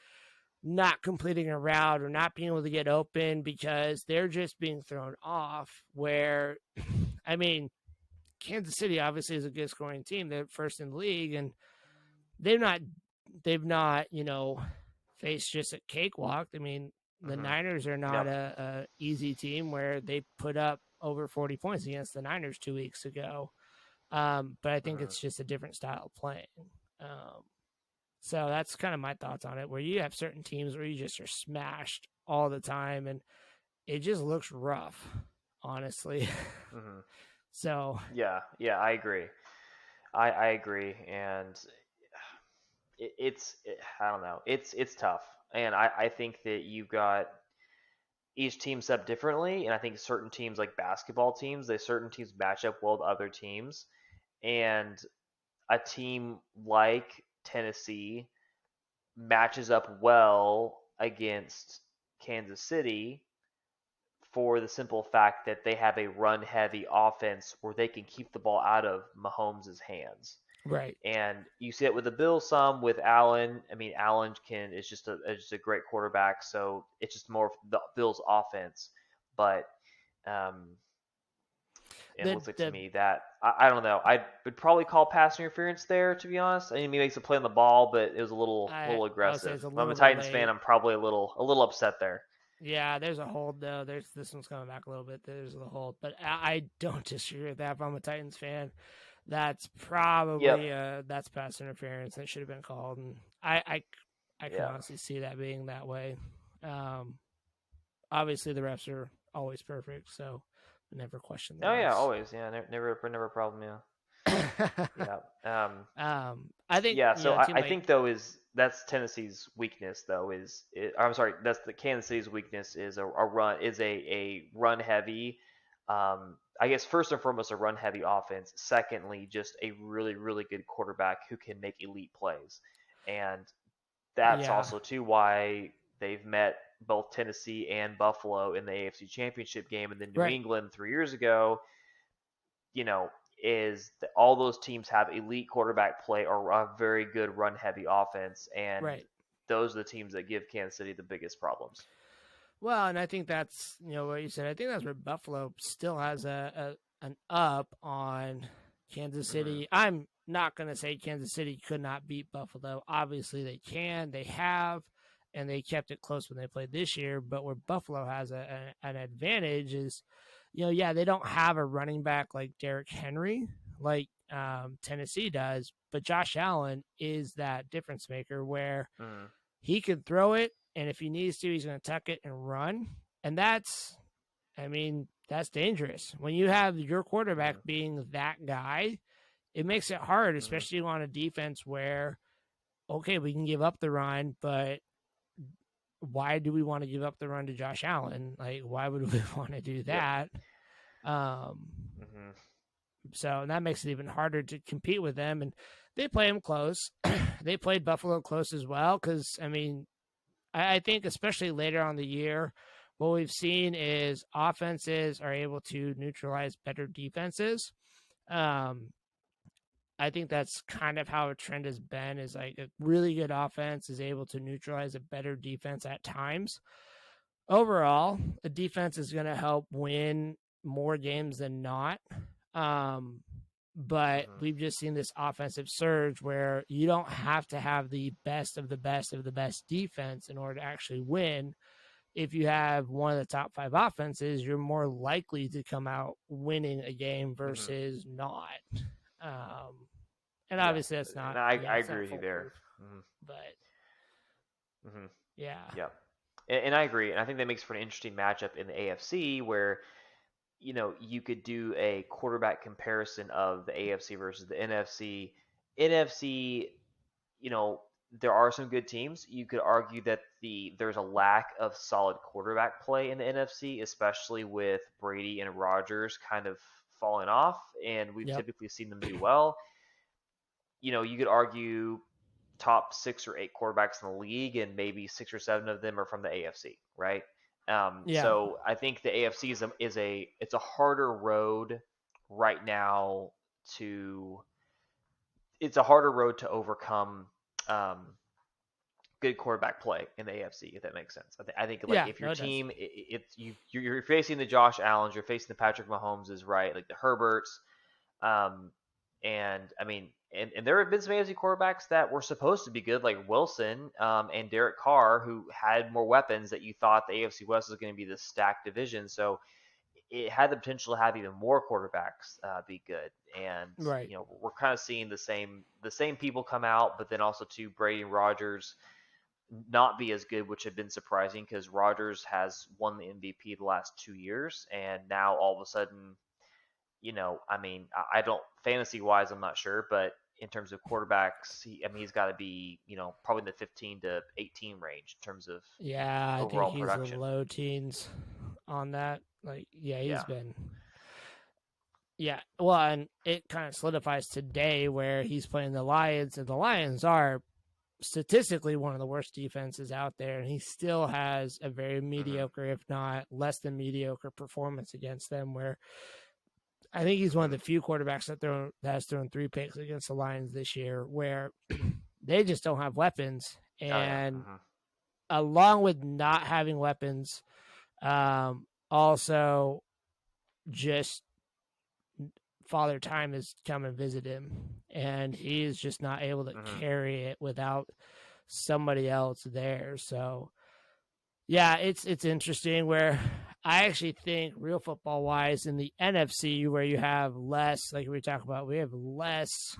S1: not completing a route or not being able to get open because they're just being thrown off. Where, I mean, Kansas City obviously is a good scoring team. They're first in the league, and they've not, faced just a cakewalk. I mean, the
S2: Mm-hmm.
S1: Niners are not
S2: Yep.
S1: a easy team where they put up over 40 points against the Niners 2 weeks ago. But I think
S2: Mm-hmm.
S1: it's just a different style of playing. Um, so that's kind of my thoughts on it, where you have certain teams where you just are smashed all the time, and it just looks rough, honestly.
S2: Mm-hmm.
S1: So
S2: Yeah, I agree. I agree, and I don't know, it's tough, and I think that you've got each team set up differently, and I think certain teams like basketball teams, certain teams match up well with other teams, and a team like Tennessee matches up well against Kansas City for the simple fact that they have a run heavy offense where they can keep the ball out of Mahomes' hands.
S1: right,
S2: And you see it with the Bills some with Allen. I mean, Allen is just a great quarterback, so it's just more of the Bills' offense. But um, it
S1: the
S2: looks like to
S1: the
S2: me that I don't know. I would probably call pass interference there, to be honest. I mean, he makes a play on the ball, but it was a little
S1: I would say
S2: aggressive.
S1: it's a
S2: If I'm a
S1: little bit
S2: Titans fan,
S1: late.
S2: I'm probably a little upset there.
S1: Yeah, there's a hold though. There's this one's coming back a little bit. There's the hold, but I don't disagree with that. If I'm a Titans fan, that's
S2: Yep.
S1: probably that's pass interference. That should have been called, and I can
S2: Yeah.
S1: honestly see that being that way. Um, obviously the refs are always perfect, so I never question the
S2: Oh yeah,
S1: refs.
S2: always. Yeah, never a problem. Yeah. Yeah.
S1: I think
S2: Yeah. So
S1: a team
S2: I
S1: like
S2: think though that's Tennessee's weakness though I'm sorry, that's the Kansas City's weakness is a run heavy, I guess first and foremost, a run heavy offense. Secondly, just a really, really good quarterback who can make elite plays. And that's
S1: Yeah,
S2: also, too, why they've met both Tennessee and Buffalo in the AFC Championship game. And then New
S1: right,
S2: England 3 years ago, you know, is that all those teams have elite quarterback play or a very good run heavy offense. And
S1: right.
S2: those are the teams that give Kansas City the biggest problems.
S1: Well, and I think that's what you said. I think that's where Buffalo still has an up on Kansas
S2: Mm-hmm.
S1: City. I'm not going to say Kansas City could not beat Buffalo. Obviously, they can. They have, and they kept it close when they played this year. But where Buffalo has an advantage is, yeah, they don't have a running back like Derrick Henry, like Tennessee does. But Josh Allen is that difference maker where
S2: Mm-hmm.
S1: he can throw it, and if he needs to, he's going to tuck it and run. And that's dangerous. When you have your quarterback
S2: Mm-hmm.
S1: being that guy, it makes it hard,
S2: Mm-hmm.
S1: especially on a defense where, okay, we can give up the run, but why do we want to give up the run to Josh Allen? Like, why would we want to do
S2: Yep.
S1: that? Um,
S2: Mm-hmm.
S1: so that makes it even harder to compete with them. And they play them close. They played Buffalo close as well because, I think especially later on the year, what we've seen is offenses are able to neutralize better defenses. Um, I think that's kind of how a trend has been is like a really good offense is able to neutralize a better defense at times. Overall, a defense is going to help win more games than not. Um, but
S2: Mm-hmm.
S1: we've just seen this offensive surge where you don't have to have the best of the best of the best defense in order to actually win. If you have one of the top five offenses, you're more likely to come out winning a game
S2: Mm-hmm.
S1: versus not. Um, and
S2: Yeah,
S1: obviously that's
S2: and
S1: not,
S2: I
S1: it's
S2: agree
S1: not
S2: with you there.
S1: foolproof,
S2: Mm-hmm.
S1: but
S2: Mm-hmm.
S1: yeah,
S2: Yeah, and I agree, and I think that makes for an interesting matchup in the AFC where you could do a quarterback comparison of the AFC versus the NFC. NFC, you know, there are some good teams. You could argue that there's a lack of solid quarterback play in the NFC, especially with Brady and Rodgers kind of falling off, and we've
S1: yep,
S2: typically seen them do well. You could argue top 6 or 8 quarterbacks in the league, and maybe 6 or 7 of them are from the AFC, right?
S1: yeah,
S2: So I think the AFC it's a harder road right now to it's a harder road to overcome um, good quarterback play in the AFC, if that makes sense. I think like
S1: yeah,
S2: if your
S1: no, it does.
S2: team you're facing the Josh Allens, you're facing the Patrick Mahomes, is right, like the Herberts, um, and I mean, and there have been some AFC quarterbacks that were supposed to be good, like Wilson and Derek Carr, who had more weapons that you thought the AFC West was going to be this stacked division. So it had the potential to have even more quarterbacks be good. And
S1: Right.
S2: we're kind of seeing the same people come out, but then also too Brady and Rodgers not be as good, which had been surprising because Rodgers has won the MVP the last 2 years, and now all of a sudden I mean, I don't fantasy wise, I'm not sure, but in terms of quarterbacks, he's got to be, probably in the 15 to 18 range in terms of
S1: Yeah, I think
S2: overall
S1: he's the
S2: production.
S1: low teens on that. Like, yeah, he's
S2: Yeah.
S1: been. Yeah, well, and it kind of solidifies today where he's playing the Lions, and the Lions are statistically one of the worst defenses out there, and he still has a very
S2: Mm-hmm.
S1: mediocre, if not less than mediocre, performance against them. Where I think he's one of
S2: Mm-hmm.
S1: the few quarterbacks that has thrown 3 picks against the Lions this year, where they just don't have weapons,
S2: Oh yeah.
S1: and
S2: Mm-hmm.
S1: along with not having weapons, also just Father Time has come and visited him, and he is just not able to
S2: Mm-hmm.
S1: carry it without somebody else there. So yeah, it's interesting where I actually think real football wise in the NFC where you have less, like we talk about, we have less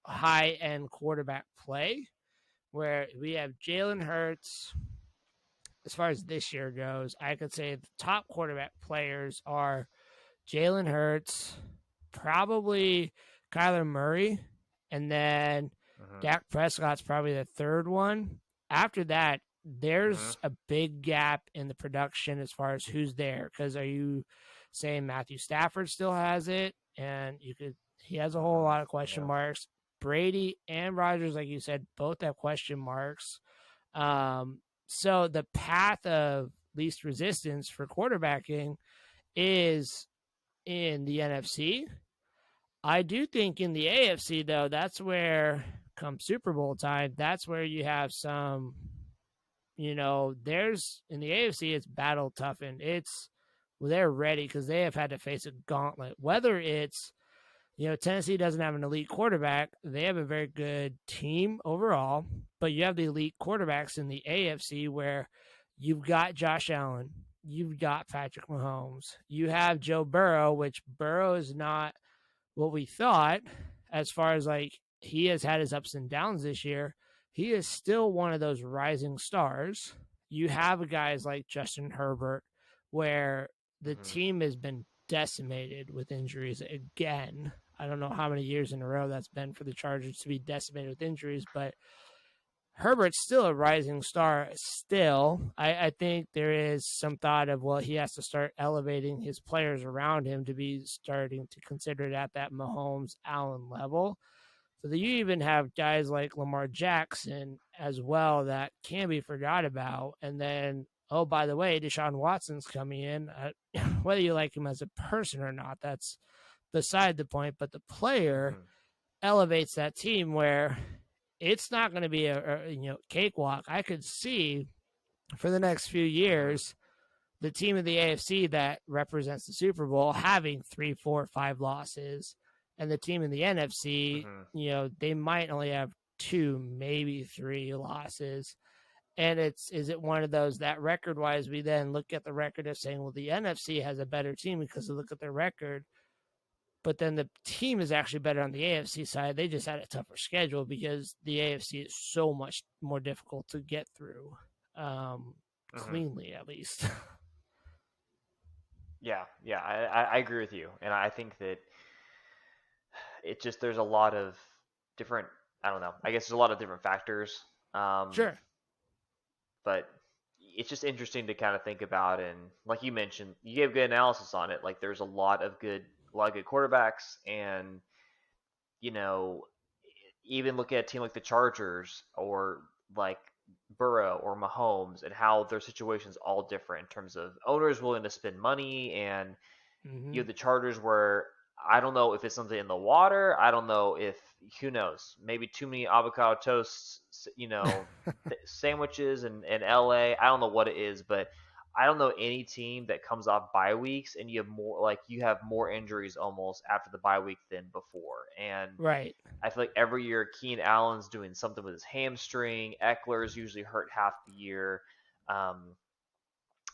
S1: high end quarterback play where we have Jalen Hurts. As far as this year goes, I could say the top quarterback players are Jalen Hurts, probably Kyler Murray, and then
S2: Mm-hmm.
S1: Dak Prescott's probably the third one. After that,
S2: Mm-hmm.
S1: there's a big gap in the production as far as who's there. Because are you saying Matthew Stafford still has it, and he has a whole
S2: Mm-hmm.
S1: lot of question
S2: Yeah.
S1: marks. Brady and Rodgers, like you said, both have question marks. So the path of least resistance for quarterbacking is in the NFC. I do think in the AFC, though, that's where come Super Bowl time, that's where you have some, there's in the AFC, it's battle toughened. They're ready because they have had to face a gauntlet. Whether it's, Tennessee doesn't have an elite quarterback, they have a very good team overall, but you have the elite quarterbacks in the AFC where you've got Josh Allen, you've got Patrick Mahomes, you have Joe Burrow, which Burrow is not what we thought as far as like he has had his ups and downs this year. He is still one of those rising stars. You have guys like Justin Herbert, where the
S2: Mm-hmm.
S1: team has been decimated with injuries again. I don't know how many years in a row that's been for the Chargers to be decimated with injuries, but Herbert's still a rising star. Still, I think there is some thought of, well, he has to start elevating his players around him to be starting to consider it at that Mahomes Allen level. So that you even have guys like Lamar Jackson as well that can be forgot about. And then, oh, by the way, Deshaun Watson's coming in. Whether you like him as a person or not, that's beside the point. But the player
S2: Mm-hmm.
S1: elevates that team where it's not going to be a cakewalk. I could see for the next few
S2: Mm-hmm.
S1: years the team of the AFC that represents the Super Bowl having 3, 4, 5 losses, and the team in the NFC,
S2: Mm-hmm.
S1: they might only have 2, maybe 3 losses. And is it one of those that record wise we then look at the record of saying, well, the NFC has a better team because they look at their record, but then the team is actually better on the AFC side. They just had a tougher schedule because the AFC is so much more difficult to get through,
S2: Mm-hmm.
S1: cleanly at least.
S2: Yeah, yeah, I agree with you, and I think that it just there's a lot of different. I don't know. I guess there's a lot of different factors, um,
S1: Sure.
S2: but it's just interesting to kind of think about. And like you mentioned, you gave good analysis on it. Like there's a lot of good quarterbacks, and you know, even look at a team like the Chargers or like Burrow or Mahomes and how their situation's all different in terms of owners willing to spend money and you
S1: Mm-hmm.
S2: have the Chargers where I don't know if it's something in the water. I don't know if who knows. Maybe too many avocado toasts, sandwiches in LA. I don't know what it is, but I don't know any team that comes off bye weeks and you have more injuries almost after the bye week than before. And
S1: Right.
S2: I feel like every year Keenan Allen's doing something with his hamstring. Eckler's usually hurt half the year. Um,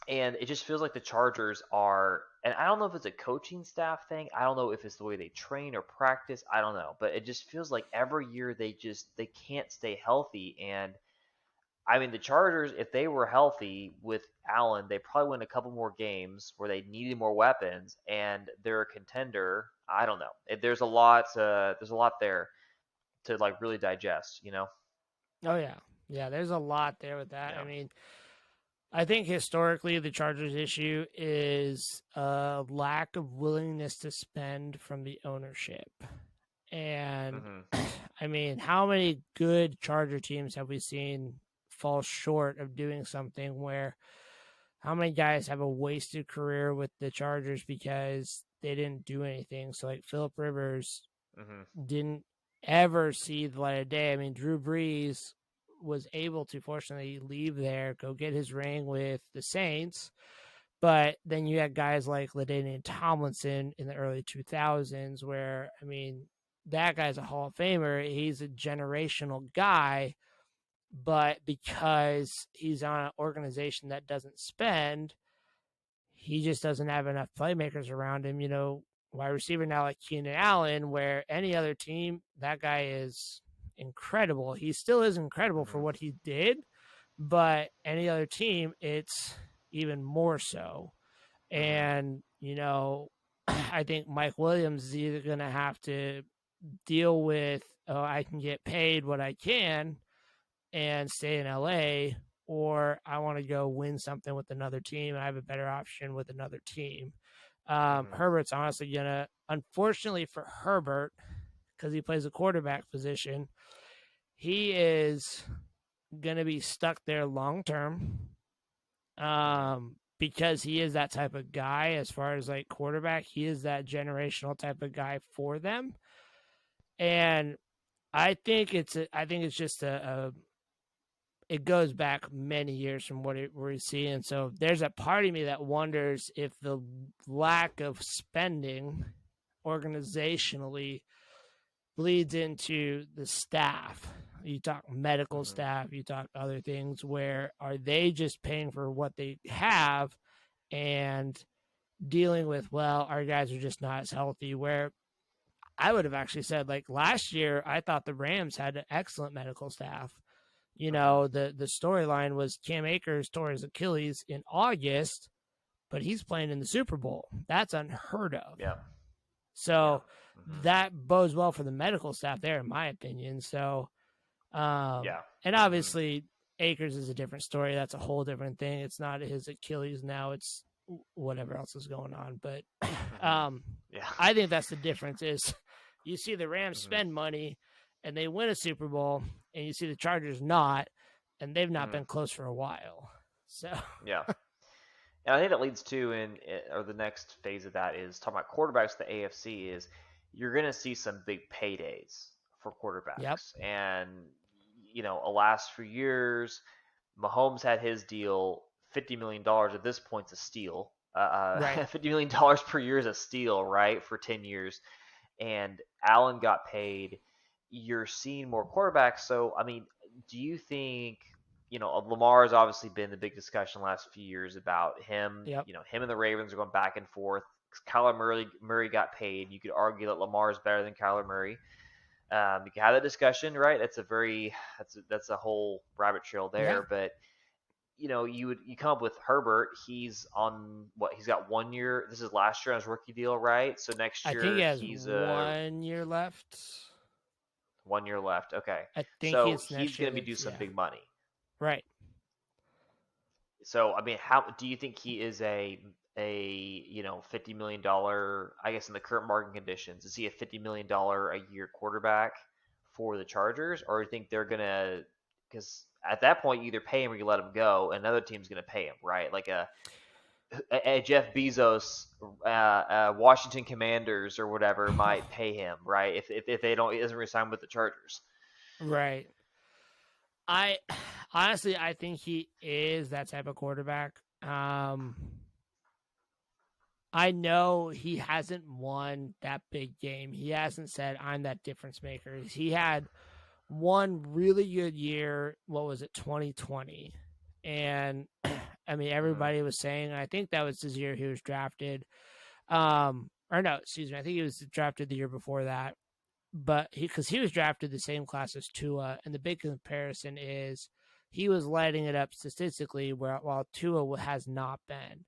S2: and it just feels like the Chargers are, and I don't know if it's a coaching staff thing. I don't know if it's the way they train or practice. I don't know, but it just feels like every year they can't stay healthy. And I mean, the Chargers, if they were healthy with Allen, they probably win a couple more games where they needed more weapons, and they're a contender. I don't know. There's a lot. There's a lot there to like really digest. You know?
S1: Oh yeah. Yeah, there's a lot there with that. I
S2: Yeah.
S1: mean, I think historically the Chargers issue is a lack of willingness to spend from the ownership. And
S2: Mm-hmm.
S1: I mean, how many good Charger teams have we seen fall short of doing something where how many guys have a wasted career with the Chargers because they didn't do anything? So like Philip Rivers
S2: Mm-hmm.
S1: didn't ever see the light of day. I mean, Drew Brees was able to fortunately leave there, go get his ring with the Saints. But then you had guys like LaDainian Tomlinson in the early 2000s, where, I mean, that guy's a Hall of Famer. He's a generational guy, but because he's on an organization that doesn't spend, he just doesn't have enough playmakers around him. Wide receiver now like Keenan Allen, where any other team, that guy is incredible. He still is incredible for
S2: Mm-hmm.
S1: what he did, but any other team, it's even more so.
S2: Mm-hmm.
S1: And, I think Mike Williams is either going to have to deal with, oh, I can get paid what I can and stay in LA, or I want to go win something with another team. I have a better option with another team.
S2: Mm-hmm.
S1: Herbert's honestly gonna, unfortunately for Herbert, because he plays a quarterback position, he is gonna be stuck there long term.
S2: Mm-hmm.
S1: Because he is that type of guy as far as like quarterback, he is that generational type of guy for them. And I think it's just it goes back many years from what we're seeing. So there's a part of me that wonders if the lack of spending organizationally bleeds into the staff. You talk medical
S2: Mm-hmm.
S1: staff, you talk other things, where are they just paying for what they have and dealing with, well, our guys are just not as healthy. Where I would have actually said, like last year, I thought the Rams had an excellent medical staff. You
S2: Mm-hmm.
S1: know, the storyline was Cam Akers tore his Achilles in August, but he's playing in the Super Bowl. That's unheard of.
S2: Yeah. Yeah.
S1: So
S2: Mm-hmm.
S1: that bodes well for the medical staff there, in my opinion. So,
S2: Yeah.
S1: and
S2: Mm-hmm.
S1: obviously Akers is a different story. That's a whole different thing. It's not his Achilles now. It's whatever else is going on. But
S2: Mm-hmm.
S1: um,
S2: Yeah.
S1: I think that's the difference is you see the Rams
S2: Mm-hmm.
S1: spend money and they win a Super Bowl, and you see the Chargers not, and they've not
S2: Mm-hmm.
S1: been close for a while. So
S2: Yeah. And I think that leads to, or the next phase of that is talking about quarterbacks. The AFC is you're going to see some big paydays for
S1: yep,
S2: quarterbacks, and last few years, Mahomes had his deal, $50 million at this point's a steal.
S1: right,
S2: $50 million per year is a steal, right, for 10 years. And Allen got paid. You're seeing more quarterbacks. So, I mean, do you think, Lamar has obviously been the big discussion the last few years about him.
S1: yep,
S2: Him and the Ravens are going back and forth. Kyler Murray got paid. You could argue that Lamar is better than Kyler Murray. You can have that discussion, right? That's a whole rabbit trail
S1: yeah.
S2: there. But you come up with Herbert. He's on what? He's got 1 year. This is last year on his rookie deal, right? So next
S1: I think he
S2: year
S1: has
S2: he's
S1: 1 year left.
S2: 1 year left. Okay,
S1: I think
S2: so
S1: it's
S2: he's
S1: next year.
S2: going to be due
S1: That's
S2: some
S1: yeah,
S2: big money.
S1: right.
S2: So I mean, how do you think he is $50 million? I guess in the current market conditions, is he a $50 million a year quarterback for the Chargers, or do you think they're gonna? Because at that point, you either pay him or you let him go, and another team's gonna pay him, right? Like a Jeff Bezos, Washington Commanders or whatever might pay him, right? If they don't, he doesn't resign with the Chargers.
S1: Right. I honestly, I think he is that type of quarterback. I know he hasn't won that big game. He hasn't said I'm that difference maker. He had one really good year. What was it, 2020? And I mean,
S2: Mm-hmm.
S1: everybody was saying. I think that was his year he was drafted. Or no, excuse me. I think he was drafted the year before that. But because he was drafted the same class as Tua, and the big comparison is he was lighting it up statistically, while Tua has not been.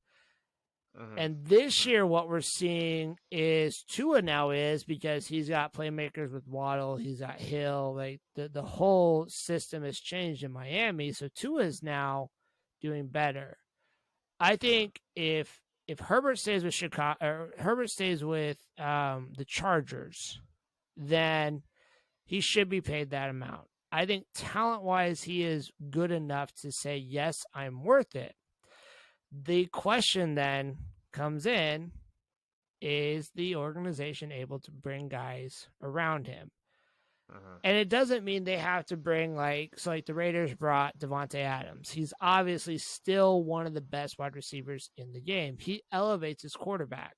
S2: Mm-hmm.
S1: And this
S2: Mm-hmm.
S1: year, what we're seeing is Tua now is because he's got playmakers with Waddle, he's got Hill, like the whole system has changed in Miami. So Tua is now doing better. I think if Herbert stays with Chicago or Herbert stays with the Chargers, then he should be paid that amount. I think talent wise, he is good enough to say, yes, I'm worth it. The question then comes in, is the organization able to bring guys around him?
S2: Mm-hmm.
S1: And it doesn't mean they have to bring like the Raiders brought Devontae Adams. He's obviously still one of the best wide receivers in the game. He elevates his quarterback.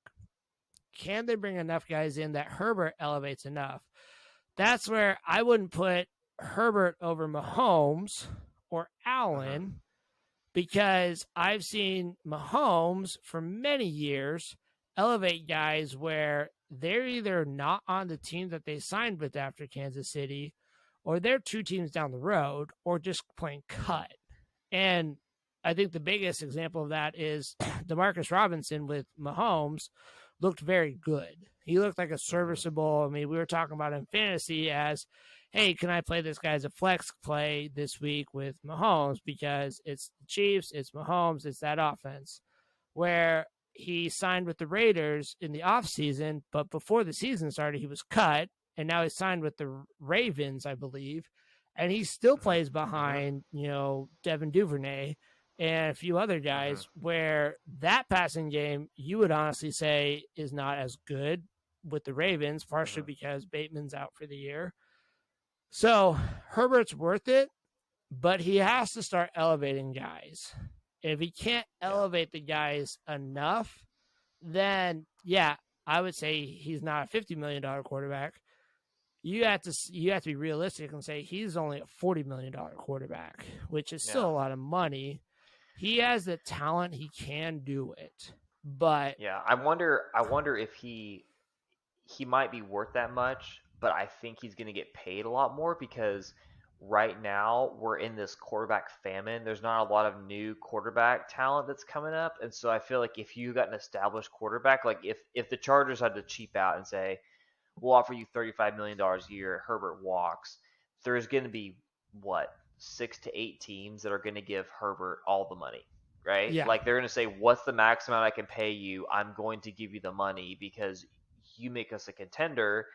S1: Can they bring enough guys in that Herbert elevates enough? That's where I wouldn't put Herbert over Mahomes or
S2: Mm-hmm.
S1: Allen, because I've seen Mahomes for many years elevate guys where they're either not on the team that they signed with after Kansas City, or they're two teams down the road, or just plain
S2: Mm-hmm.
S1: cut. And I think the biggest example of that is Demarcus Robinson with Mahomes looked very good. He looked like a
S2: Mm-hmm.
S1: serviceable. I mean, we were talking about in fantasy as, hey, can I play this guy as a flex play this week with Mahomes because it's the Chiefs, it's Mahomes, it's that offense. Where he signed with the Raiders in the offseason, but before the season started, he was cut, and now he's signed with the Ravens, I believe, and he still
S2: Mm-hmm.
S1: plays
S2: Mm-hmm.
S1: behind, Devin Duvernay and a few other
S2: Mm-hmm.
S1: guys, where that passing game, you would honestly say, is not as good with the Ravens, partially
S2: Mm-hmm.
S1: because Bateman's out for the year. So Herbert's worth it, but he has to start elevating guys. If he can't
S2: Yeah.
S1: elevate the guys enough, then yeah, I would say he's not a $50 million quarterback. You have to be realistic and say he's only a $40 million quarterback, which is still
S2: Yeah.
S1: a lot of money. He has the talent; he can do it, but
S2: Yeah. I wonder if he might be worth that much, but I think he's going to get paid a lot more because right now we're in this quarterback famine. There's not a lot of new quarterback talent that's coming up, and so I feel like if you got an established quarterback, like if the Chargers had to cheap out and say we'll offer you $35 million a year, Herbert walks, there's going to be what 6 to 8 teams that are going to give Herbert all the money, right?
S1: yeah,
S2: Like they're going to say, "What's the max amount I can pay you? I'm going to give you the money because you make us a contender."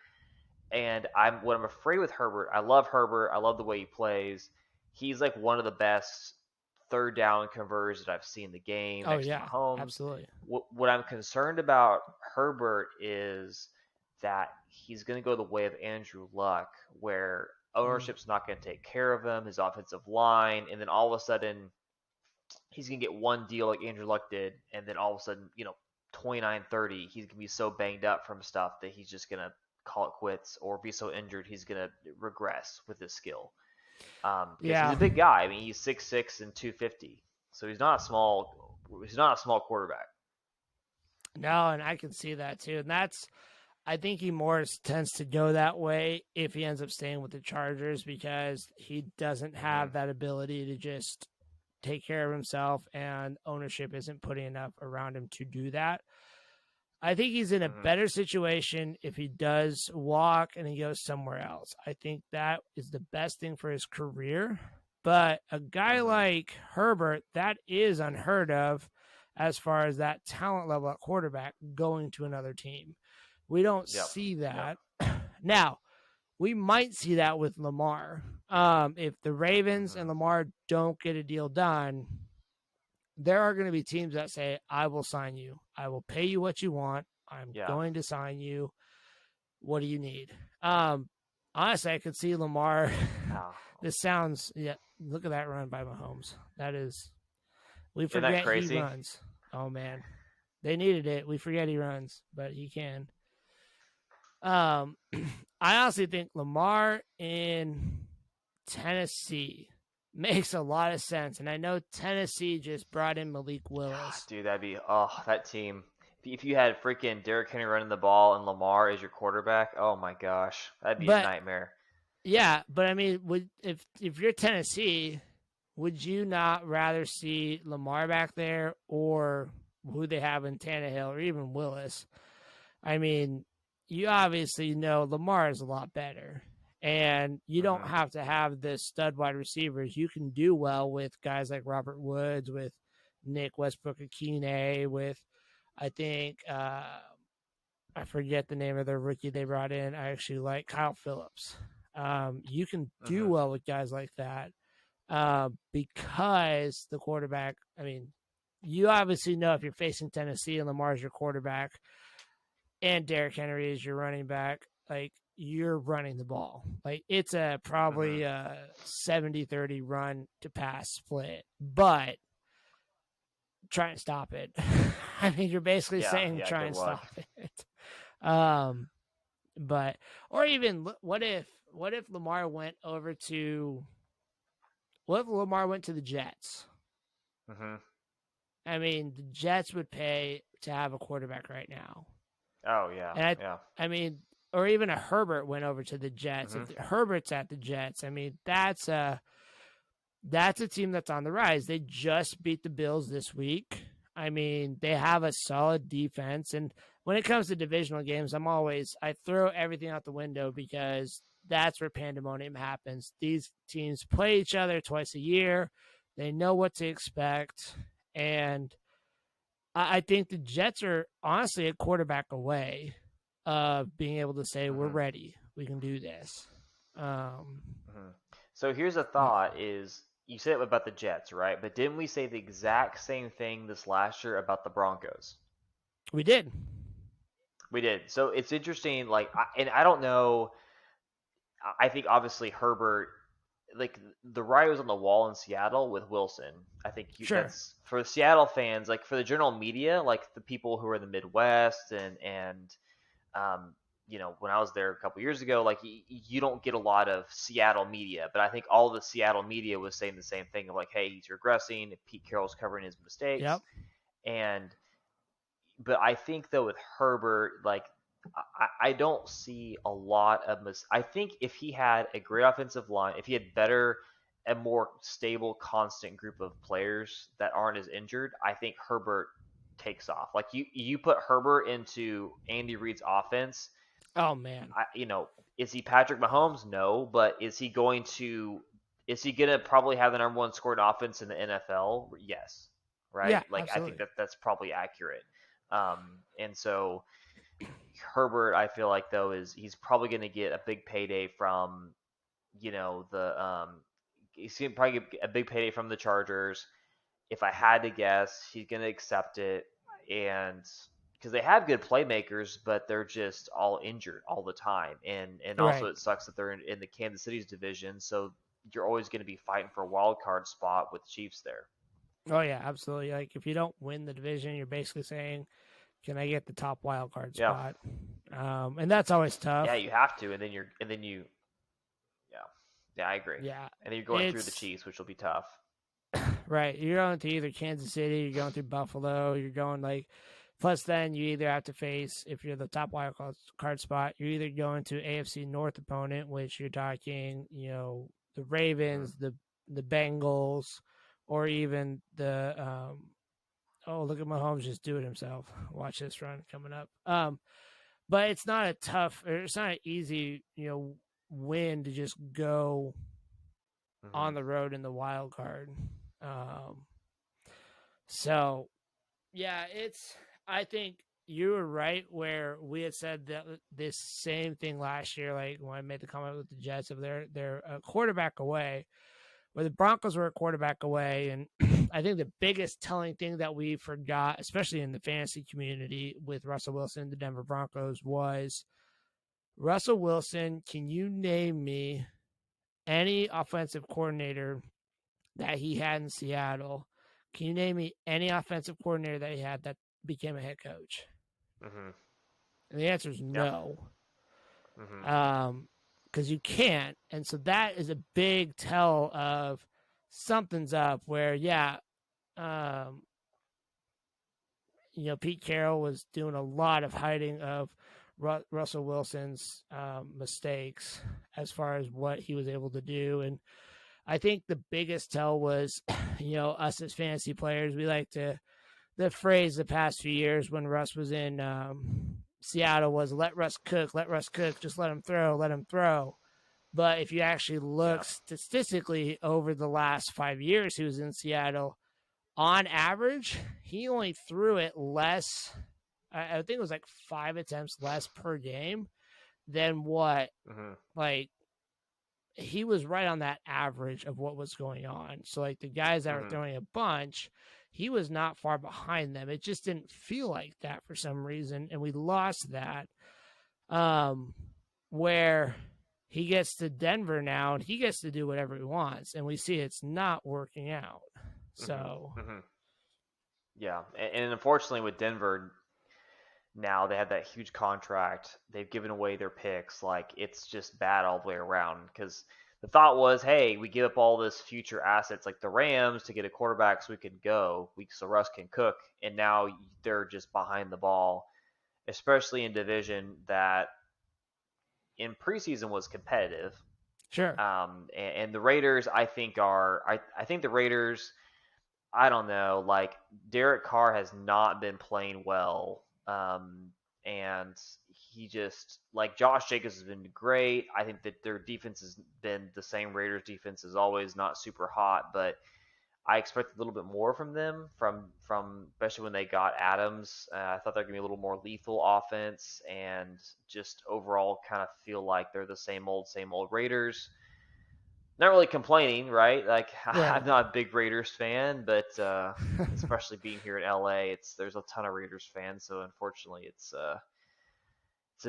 S2: And I'm afraid with Herbert. I love Herbert. I love the way he plays. He's like one of the best third down converters that I've seen in the game
S1: oh
S2: next to
S1: yeah,
S2: Mahomes.
S1: absolutely,
S2: What I'm concerned about Herbert is that he's going to go the way of Andrew Luck, where
S1: mm.
S2: ownership's not going to take care of him, his offensive line, and then all of a sudden he's going to get one deal like Andrew Luck did, and then all of a sudden, 29, 30, he's going to be so banged up from stuff that he's just going to call it quits or be so injured he's going to regress with his skill. Because he's
S1: yeah.
S2: a big guy. I mean, he's 6'6" and 250, so he's not a small. He's not a small quarterback.
S1: No, and I can see that too, and that's I think he more tends to go that way if he ends up staying with the Chargers because he doesn't
S2: Mm-hmm.
S1: have that ability to just take care of himself, and ownership isn't putting enough around him to do that. I think he's in a
S2: Mm-hmm.
S1: better situation if he does walk and he goes somewhere else. I think that is the best thing for his career. But a guy
S2: Mm-hmm.
S1: like Herbert, that is unheard of as far as that talent level at quarterback going to another team. We don't
S2: Yep.
S1: see
S2: Yep.
S1: that. Now, we might see that with Lamar. If the Ravens
S2: Mm-hmm.
S1: and Lamar don't get a deal done, there are going to be teams that say, I will sign you. I will pay you what you want. I'm
S2: Yeah.
S1: going to sign you. What do you need? Um, Honestly, I could see Lamar.
S2: Oh.
S1: This sounds, yeah, look at that run by Mahomes. That is, we
S2: Isn't that
S1: forget he
S2: crazy?
S1: runs. Oh, man. They needed it. We forget he runs, but he can. Um, I honestly think Lamar in Tennessee makes a lot of sense. And I know Tennessee just brought in Malik Willis.
S2: Dude, that'd be that team. If you had freaking Derrick Henry running the ball and Lamar as your quarterback, oh my gosh, that'd be a
S1: But
S2: nightmare.
S1: yeah, but I mean, if you're Tennessee, would you not rather see Lamar back there or who they have in Tannehill or even Willis? I mean, you obviously know Lamar is a lot better. And you don't
S2: Mm-hmm.
S1: have to have the stud wide receivers. You can do well with guys like Robert Woods, with Nick Westbrook Akine, with I think I forget the name of the rookie they brought in. I actually like Kyle Phillips. You can do
S2: Mm-hmm.
S1: well with guys like that because the quarterback. I mean, you obviously know if you're facing Tennessee and Lamar's your quarterback and Derrick Henry is your running back, like you're running the ball. Like it's a
S2: Mm-hmm.
S1: probably a 70-30 run to pass split, but try and stop it. I mean, you're basically
S2: Yeah.
S1: saying
S2: Yeah.
S1: try
S2: Good
S1: and
S2: luck.
S1: stop it. Um, but or even what if Lamar went over to what if Lamar went to the Jets?
S2: Mm-hmm.
S1: I mean, the Jets would pay to have a quarterback right now.
S2: Oh yeah.
S1: And
S2: Yeah.
S1: I mean, or even a Herbert went over to the Jets.
S2: Mm-hmm.
S1: If Herbert's at the Jets, I mean, that's a team that's on the rise. They just beat the Bills this week. I mean, they have a solid defense. And when it comes to divisional games, I throw everything out the window because that's where pandemonium happens. These teams play each other twice a year. They know what to expect. And I think the Jets are honestly a quarterback away of being able to say we're
S2: Hmm.
S1: ready, we can do this. Um,
S2: Hmm. So here's a
S1: yeah,
S2: thought: is you said it about the Jets, right? But didn't we say the exact same thing this last year about the Broncos?
S1: we did.
S2: We did. So it's interesting. Like, and I don't know. I think obviously Herbert, like the writing was on the wall in Seattle with Wilson. I think
S1: Sure.
S2: that's for the Seattle fans, like for the general media, like the people who are in the Midwest and um, when I was there a couple years ago, like you don't get a lot of Seattle media, but I think all the Seattle media was saying the same thing of like, hey, he's regressing. Pete Carroll's covering his mistakes,
S1: Yep.
S2: and but I think though with Herbert, like I don't see a lot of I think if he had a great offensive line, if he had better and more stable, constant group of players that aren't as injured, I think Herbert takes off. Like you put Herbert into Andy Reid's offense,
S1: Oh man.
S2: is he Patrick Mahomes? No, but is he gonna probably have the number one scoring offense in the NFL? Yes,
S1: Yeah,
S2: right. Like I think
S1: absolutely.
S2: that's probably accurate. And so Herbert, I feel like though is he's probably gonna get a big payday from the he's gonna probably get a big payday from the Chargers. If I had to guess, he's going to accept it, and because they have good playmakers, but they're just all injured all the time, and also
S1: Right.
S2: it sucks that they're in the Kansas City's division, so you're always going to be fighting for a wild card spot with Chiefs there.
S1: Oh yeah, absolutely. Like if you don't win the division, you're basically saying, "Can I get the top wild card
S2: Yeah,
S1: spot?" And that's always
S2: yeah,
S1: tough.
S2: you have to, and then you, yeah, yeah, I agree,
S1: Yeah,
S2: and then you're going through the
S1: it's
S2: Chiefs, which will be tough.
S1: right. You're going to either Kansas City, you're going through Buffalo, you're going like. Plus, then you either have to face, if you're the top wild card spot, you're either going to AFC North opponent, which you're talking, the
S2: Hmm.
S1: Ravens, the Bengals, or even the oh, look at Mahomes just do it himself. Watch this run coming up. But it's not a tough, or it's not an easy, win to just go
S2: Hmm.
S1: on the road in the wild card. Um, so yeah, I think you were right where we had said that this same thing last year. Like when I made the comment with the Jets of they're a quarterback away, where the Broncos were a quarterback away, and I think the biggest telling thing that we forgot, especially in the fantasy community with Russell Wilson and the Denver Broncos, was Russell Wilson. Can you name me any offensive coordinator that he had in Seattle? Can you name me any offensive coordinator that he had that became a head coach?
S2: Hmm.
S1: And the answer is
S2: Yeah.
S1: no.
S2: Hmm.
S1: Because you can't. And so that is a big tell of something's up where, yeah, um, Pete Carroll was doing a lot of hiding of Russell Wilson's mistakes as far as what he was able to do. And I think the biggest tell was, us as fantasy players, we like to, the phrase the past few years when Russ was in Seattle was let Russ cook, just let him throw, let him throw. But if you actually look
S2: Yeah.
S1: statistically over the last 5 years he was in Seattle, on average, he only threw it less. I think it was like 5 attempts less per game than what,
S2: Hmm.
S1: like, he was right on that average of what was going on. So, like, the guys that were
S2: Hmm.
S1: throwing a bunch, he was not far behind them. It just didn't feel like that for some reason. And we lost that. Um, where he gets to Denver now and he gets to do whatever he wants. And we see it's not working out.
S2: Hmm.
S1: So,
S2: Hmm. Yeah, and unfortunately with Denver, now they have that huge contract. They've given away their picks. Like it's just bad all the way around. Because the thought was, hey, we give up all this future assets like the Rams to get a quarterback so we can go, so Russ can cook, and now they're just behind the ball, especially in division that in preseason was competitive.
S1: sure.
S2: And the Raiders, I think I think the Raiders. I don't know. Like Derek Carr has not been playing well, and he just like Josh Jacobs has been great. I think that their defense has been the same. Raiders defense is always not super hot, but I expected a little bit more from them, from especially when they got Adams. I thought they're gonna be a little more lethal offense, and just overall kind of feel like they're the same old Raiders. Not really complaining, right? Like
S1: Right.
S2: I'm not a big Raiders fan, but especially being here in LA, there's a ton of Raiders fans, so unfortunately, it's a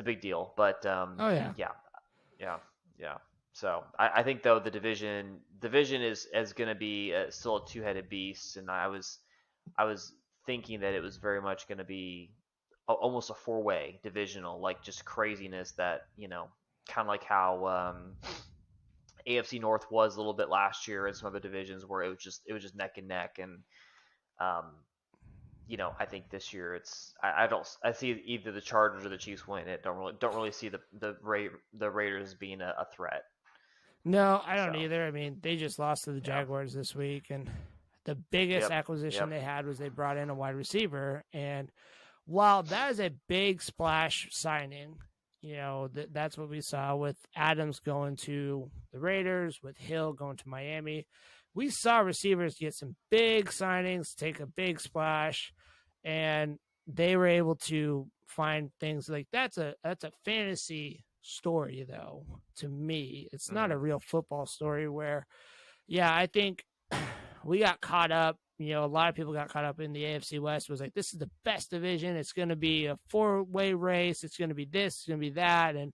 S2: big deal. But
S1: Oh yeah.
S2: yeah, yeah, yeah. So I think though the division is going to be still a two-headed beast, and I was thinking that it was very much going to be almost a four-way divisional, like just craziness that kind of like how AFC North was a little bit last year, and some other divisions where it was just neck and neck, and um, I think this year I don't I see either the Chargers or the Chiefs win it. Don't really see the Raiders being a threat.
S1: No, I don't
S2: So
S1: either. I mean, they just lost to the
S2: yeah,
S1: Jaguars this week, and the biggest
S2: yep,
S1: acquisition
S2: yep,
S1: they had was they brought in a wide receiver. And while that is a big splash signing, that's what we saw with Adams going to the Raiders, with Hill going to Miami. We saw receivers get some big signings, take a big splash, and they were able to find things like that's a fantasy story though. To me, it's not
S2: mm-hmm,
S1: a real football story where, yeah, I think we got caught up. A lot of people got caught up in the AFC West. Was like, this is the best division. It's going to be a four-way race. It's going to be this. It's going to be that. And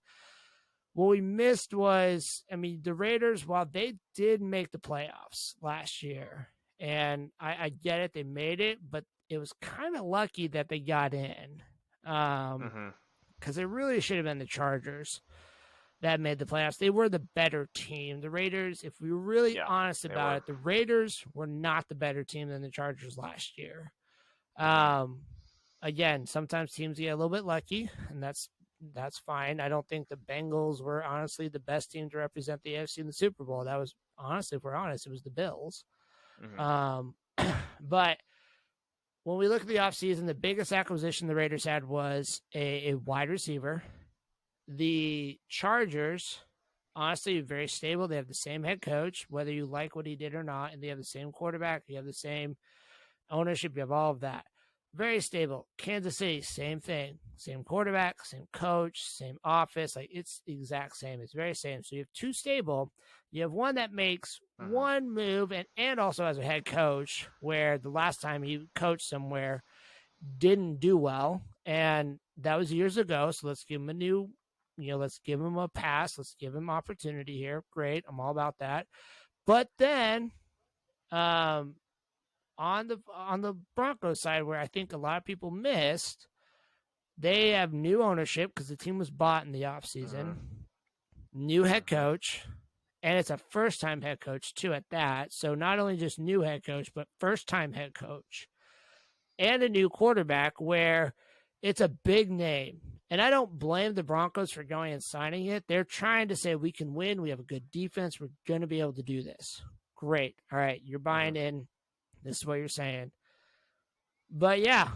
S1: what we missed was, I mean, the Raiders, while they did make the playoffs last year, and I get it, they made it, but it was kind of lucky that they got in,
S2: mm-hmm,
S1: because it really should have been the Chargers that made the playoffs. They were the better team. The Raiders, if we were really
S2: yeah,
S1: honest
S2: they
S1: about
S2: were.
S1: it, the Raiders were not the better team than the Chargers last year.
S2: Mm-hmm,
S1: Um, Again, sometimes teams get a little bit lucky, and that's fine. I don't think the Bengals were honestly the best team to represent the AFC in the Super Bowl. That was honestly, if we're honest, it was the Bills.
S2: mm-hmm,
S1: Um, but when we look at the offseason, the biggest acquisition the Raiders had was a wide receiver. The Chargers, honestly, very stable. They have the same head coach, whether you like what he did or not, and they have the same quarterback. You have the same ownership. You have all of that. Very stable. Kansas City, same thing. Same quarterback, same coach, same office. Like, it's the exact same. It's very same. So you have two stable. You have one that makes
S2: mm-hmm,
S1: one move and also has a head coach where the last time he coached somewhere didn't do well. And that was years ago. So let's give him let's give him a pass. Let's give him opportunity here. Great. I'm all about that. But then, um, on the Broncos side, where I think a lot of people missed, they have new ownership because the team was bought in the
S2: mm-hmm,
S1: offseason, new head
S2: mm-hmm,
S1: coach, and it's a first time head coach too at that. So not only just new head coach, but first time head coach and a new quarterback where it's a big name. And I don't blame the Broncos for going and signing it. They're trying to say we can win. We have a good defense. We're going to be able to do this. Great. All right. You're
S2: mm-hmm,
S1: buying in. This is what you're saying. But yeah,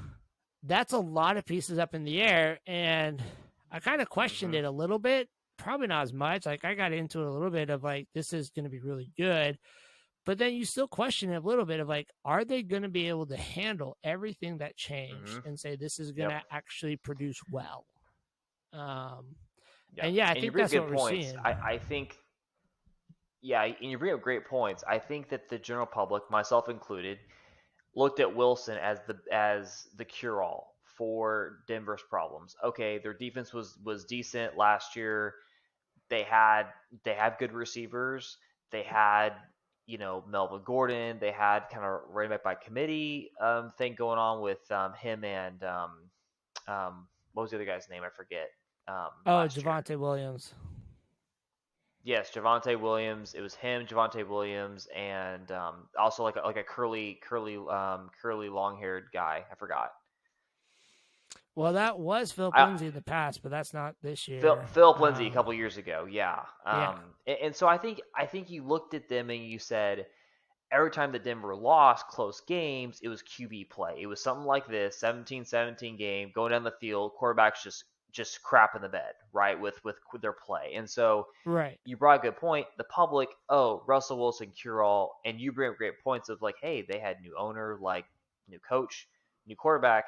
S1: that's a lot of pieces up in the air. And I kind of questioned
S2: mm-hmm.
S1: it a little bit. Probably not as much. Like, I got into it a little bit of like, this is going to be really good. But then you still question it a little bit of like, are they going to be able to handle everything that changed
S2: Mm-hmm.
S1: and say this is going
S2: Yep.
S1: to actually produce well? Um,
S2: Yeah.
S1: and yeah, I
S2: And you
S1: think
S2: bring up
S1: that's what
S2: good
S1: we're
S2: points.
S1: seeing.
S2: I think yeah, and you bring up great points. I think that the general public, myself included, looked at Wilson as the cure all for Denver's problems. Okay, their defense was decent last year. They had they have good receivers. They had Melvin Gordon. They had kind of running back by committee thing going on with him and what was the other guy's name? I forget.
S1: Oh,
S2: Last year.
S1: Javante Williams.
S2: Yes, Javante Williams. It was him, Javante Williams, and also like a curly long haired guy. I forgot.
S1: Well, that was Philip
S2: I
S1: Lindsay in the past, but that's not this year.
S2: Philip Lindsay a couple years ago. Yeah.
S1: Yeah.
S2: And so I think you looked at them and you said every time that Denver lost close games, it was QB play. It was something like this 17-17 game, going down the field, quarterback's just just crap in the bed, right, with their play. And so
S1: Right.
S2: you brought a good point. The public, oh, Russell Wilson cure all, and you bring up great points of like, hey, they had new owner, like new coach, new quarterback.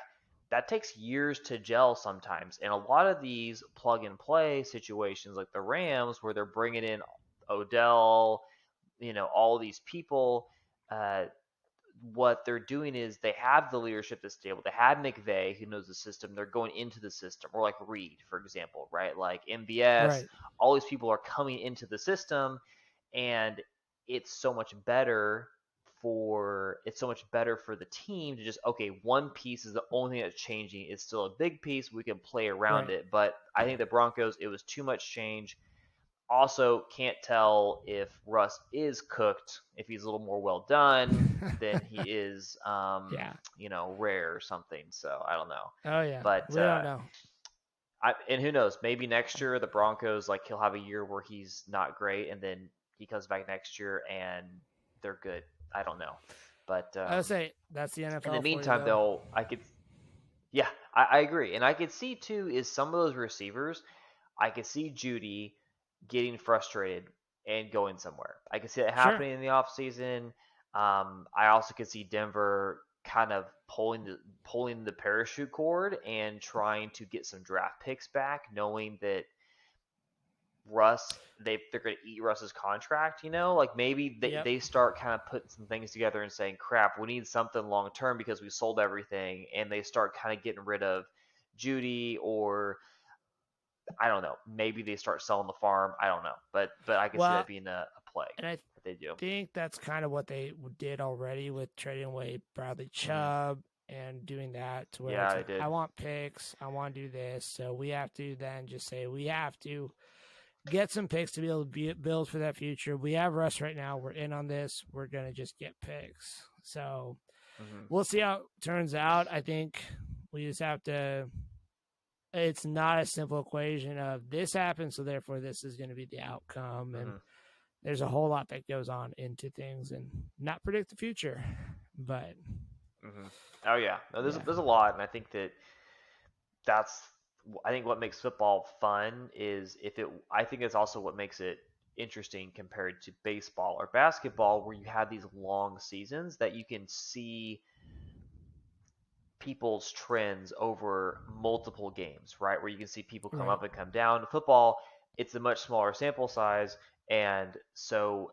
S2: That takes years to gel sometimes, and a lot of these plug and play situations, like the Rams, where they're bringing in Odell, all these people. Uh, what they're doing is they have the leadership that's stable. They have McVay who knows the system. They're going into the system, or like Reed, for example, right? Like MBS,
S1: Right.
S2: all these people are coming into the system, and it's so much better for the team to just, okay, one piece is the only thing that's changing. It's still a big piece. We can play around
S1: Right.
S2: it, but I think the Broncos, it was too much change. Also, can't tell if Russ is cooked, if he's a little more well done than he is,
S1: Yeah.
S2: rare or something. So I don't know,
S1: Oh yeah.
S2: but
S1: We don't know.
S2: and who knows? Maybe next year the Broncos, like, he'll have a year where he's not great, and then he comes back next year and they're good. I don't know, but
S1: I would say that's the
S2: in the
S1: NFL for you,
S2: meantime,
S1: though.
S2: though, yeah, I agree, and I could see too is some of those receivers. I could see Judy getting frustrated and going somewhere. I could see that
S1: Sure.
S2: happening in the offseason. I also could see Denver kind of pulling the parachute cord and trying to get some draft picks back, knowing that they're going to eat Russ's contract. Like maybe
S1: Yep.
S2: they start kind of putting some things together and saying, crap, we need something long term because we sold everything, and they start kind of getting rid of Judy, or I don't know. Maybe they start selling the farm. I don't know, but I can see
S1: Well,
S2: that being a play
S1: and I
S2: that they do.
S1: think that's kind of what they did already with trading away Bradley
S2: Hmm.
S1: Chubb and doing that, to where
S2: Yeah,
S1: it's
S2: they
S1: like, I
S2: did.
S1: want picks, I want to do this, so we have to then just say we have to get some picks to be able to build for that future. We have Russ right now. We're in on this. We're gonna just get picks. So
S2: Hmm.
S1: we'll see how it turns out. I think we just have to. It's not a simple equation of this happened, so therefore this is going to be the outcome. And
S2: Hmm.
S1: there's a whole lot that goes on into things, and not predict the future. But
S2: Hmm. Oh yeah, no,
S1: yeah,
S2: there's a lot, and I think that's I think what makes football fun is if it. I think it's also what makes it interesting compared to baseball or basketball, where you have these long seasons that you can see people's trends over multiple games, right? Where you can see people come
S1: right.
S2: up and come down. Football, it's a much smaller sample size, and so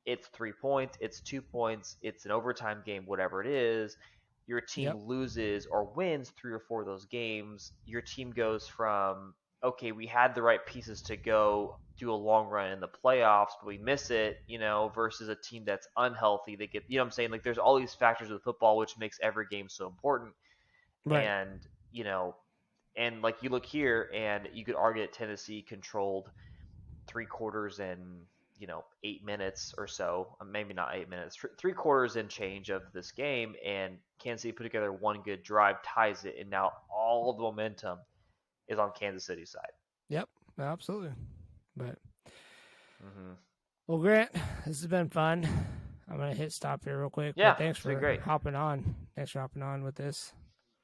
S2: it's 3 points, it's 2 points, it's an overtime game, whatever it is. Your team
S1: Yep.
S2: loses or wins 3 or 4 of those games. Your team goes from, okay, we had the right pieces to go do a long run in the playoffs, but we miss it, versus a team that's unhealthy. They get, what I'm saying? Like, there's all these factors of football which makes every game so important.
S1: Right.
S2: And, and like you look here, and you could argue that Tennessee controlled 3 quarters and 8 minutes or so, maybe not 8 minutes, 3 quarters and change of this game, and Kansas City put together one good drive, ties it, and now all the momentum is on Kansas City's side.
S1: Yep. Absolutely. But
S2: Hmm.
S1: well, Grant, this has been fun. I'm gonna hit stop here real quick,
S2: Yeah,
S1: but thanks
S2: it's been
S1: for
S2: great.
S1: hopping on. Thanks for hopping on with this.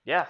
S2: Yeah,